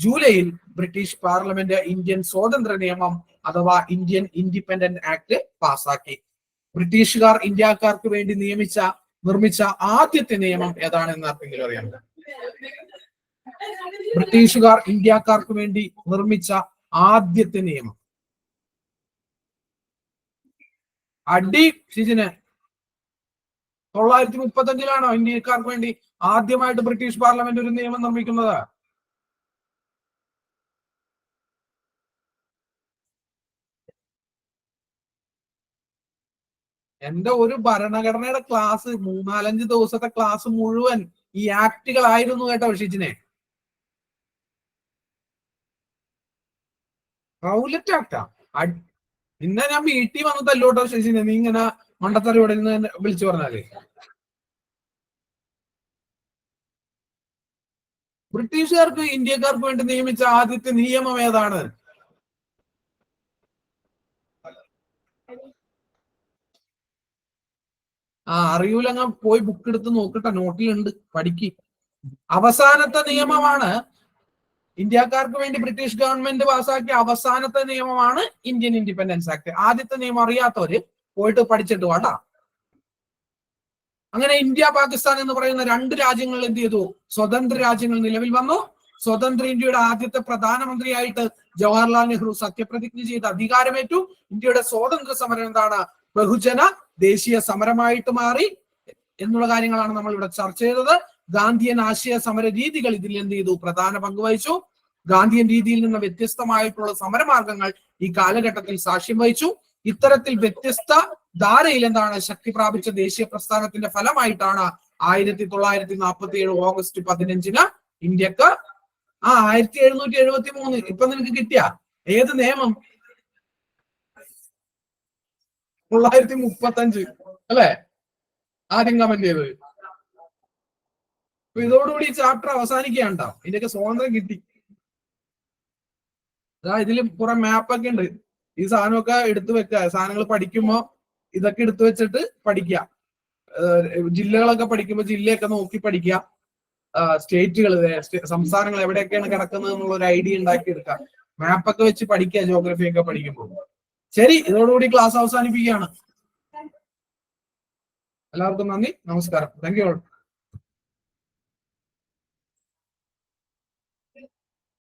ജൂലൈയിൽ ബ്രിട്ടീഷ് പാർലമെന്റ് ഇന്ത്യൻ സ്വാതന്ത്ര്യ നിയമം അഥവാ ഇന്ത്യൻ ഇൻഡിപെൻഡന്റ് ആക്ട് പാസാക്കി. ബ്രിട്ടീഷുകാർ ഇന്ത്യക്കാർക്ക് വേണ്ടി നിർമ്മിച്ച ആദ്യത്തെ നിയമം ഏതാണെന്ന് ആർക്കെങ്കിലും അറിയാമോ? ബ്രിട്ടീഷുകാർ ഇന്ത്യക്കാർക്ക് വേണ്ടി നിർമ്മിച്ച ആദ്യത്തെ നിയമം. അടി ഷിജിന് 935 ഇന്ത്യക്കാർക്ക് വേണ്ടി ആദ്യമായിട്ട് ബ്രിട്ടീഷ് പാർലമെന്റ് ഒരു നിയമം നിർമ്മിക്കുന്നത്. എന്റെ ഒരു ഭരണഘടനയുടെ ക്ലാസ് 3-4 ദിവസത്തെ ക്ലാസ് മുഴുവൻ ഈ ആക്ടുകളായിരുന്നു കേട്ടോ ഷിജിനെ. റൗലറ്റ് ആക്ടാ. ഇന്ന ഞാൻ വീട്ടിൽ വന്നതല്ലോട്ടോ ഷിജിനെ, നീ ഇങ്ങനെ മണ്ടത്തറി ഇവിടെ നിന്ന് വിളിച്ചു പറഞ്ഞാലേ. ബ്രിട്ടീഷുകാർക്ക് ഇന്ത്യക്കാർക്ക് വേണ്ടി നിയമിച്ച ആദ്യത്തെ നിയമം ഏതാണ്? അറിയൂലങ്ങ പോയി ബുക്ക് എടുത്ത് നോക്കട്ടെ, നോട്ടിലുണ്ട്, പഠിക്ക്. അവസാനത്തെ നിയമമാണ് ഇന്ത്യക്കാർക്ക് വേണ്ടി ബ്രിട്ടീഷ് ഗവൺമെന്റ് പാസാക്കിയ അവസാനത്തെ നിയമമാണ് ഇന്ത്യൻ ഇൻഡിപെൻഡൻസ് ആക്ട്. ആദ്യത്തെ നിയമം അറിയാത്തവര് പോയിട്ട് പഠിച്ചിട്ട് വാട്ടാ. അങ്ങനെ ഇന്ത്യ പാകിസ്ഥാൻ എന്ന് പറയുന്ന 2 രാജ്യങ്ങൾ എന്ത് ചെയ്തു? സ്വതന്ത്ര രാജ്യങ്ങൾ നിലവിൽ വന്നു. സ്വതന്ത്ര ഇന്ത്യയുടെ ആദ്യത്തെ പ്രധാനമന്ത്രിയായിട്ട് ജവഹർലാൽ നെഹ്റു സത്യപ്രതിജ്ഞ ചെയ്ത് അധികാരമേറ്റു. ഇന്ത്യയുടെ സ്വാതന്ത്ര്യ സമരം എന്താണ്? ബഹുജന ദേശീയ സമരമായിട്ട് മാറി എന്നുള്ള കാര്യങ്ങളാണ് നമ്മൾ ഇവിടെ ചർച്ച ചെയ്തത്. ഗാന്ധിയൻ ആശയ സമര രീതികൾ ഇതിൽ എന്ത് ചെയ്തു? പ്രധാന പങ്ക് വഹിച്ചു. ഗാന്ധിയൻ രീതിയിൽ നിന്ന് വ്യത്യസ്തമായിട്ടുള്ള സമരമാർഗങ്ങൾ ഈ കാലഘട്ടത്തിൽ സാക്ഷ്യം വഹിച്ചു. ഇത്തരത്തിൽ വ്യത്യസ്ത ധാരയിൽ എന്താണ് ശക്തി പ്രാപിച്ച ദേശീയ പ്രസ്ഥാനത്തിന്റെ ഫലമായിട്ടാണ് 1947 ഓഗസ്റ്റ് 15 ഇന്ത്യക്ക് 1773 ഇപ്പൊ നിനക്ക് കിട്ടിയ ഏത് നിയമം? 935 അല്ലെ ആദ്യം കമന്റ് ചെയ്തത്. അപ്പൊ ഇതോടുകൂടി ഈ ചാപ്റ്റർ അവസാനിക്കുകയുണ്ടാവും. ഇതിന്റെയൊക്കെ സ്വാതന്ത്ര്യം കിട്ടി. ഇതിൽ കുറെ മാപ്പൊക്കെ ഉണ്ട്. ഈ സാധനമൊക്കെ എടുത്തു വെക്കുക. സാധനങ്ങൾ പഠിക്കുമ്പോ ഇതൊക്കെ എടുത്തു വെച്ചിട്ട് പഠിക്കുക. ജില്ലകളൊക്കെ പഠിക്കുമ്പോൾ ജില്ലയൊക്കെ നോക്കി പഠിക്കുക. സ്റ്റേറ്റുകൾ, സംസ്ഥാനങ്ങൾ എവിടെയൊക്കെയാണ് കിടക്കുന്നത് എന്നുള്ള ഒരു ഐഡിയ ഉണ്ടാക്കിയെടുക്കുക. മാപ്പൊക്കെ വെച്ച് പഠിക്കുക ജോഗ്രഫി ഒക്കെ പഠിക്കുമ്പോൾ. ശരി, ഇതോടുകൂടി ക്ലാസ് അവസാനിപ്പിക്കുകയാണ്. എല്ലാവർക്കും നന്ദി, നമസ്കാരം. Thank you all.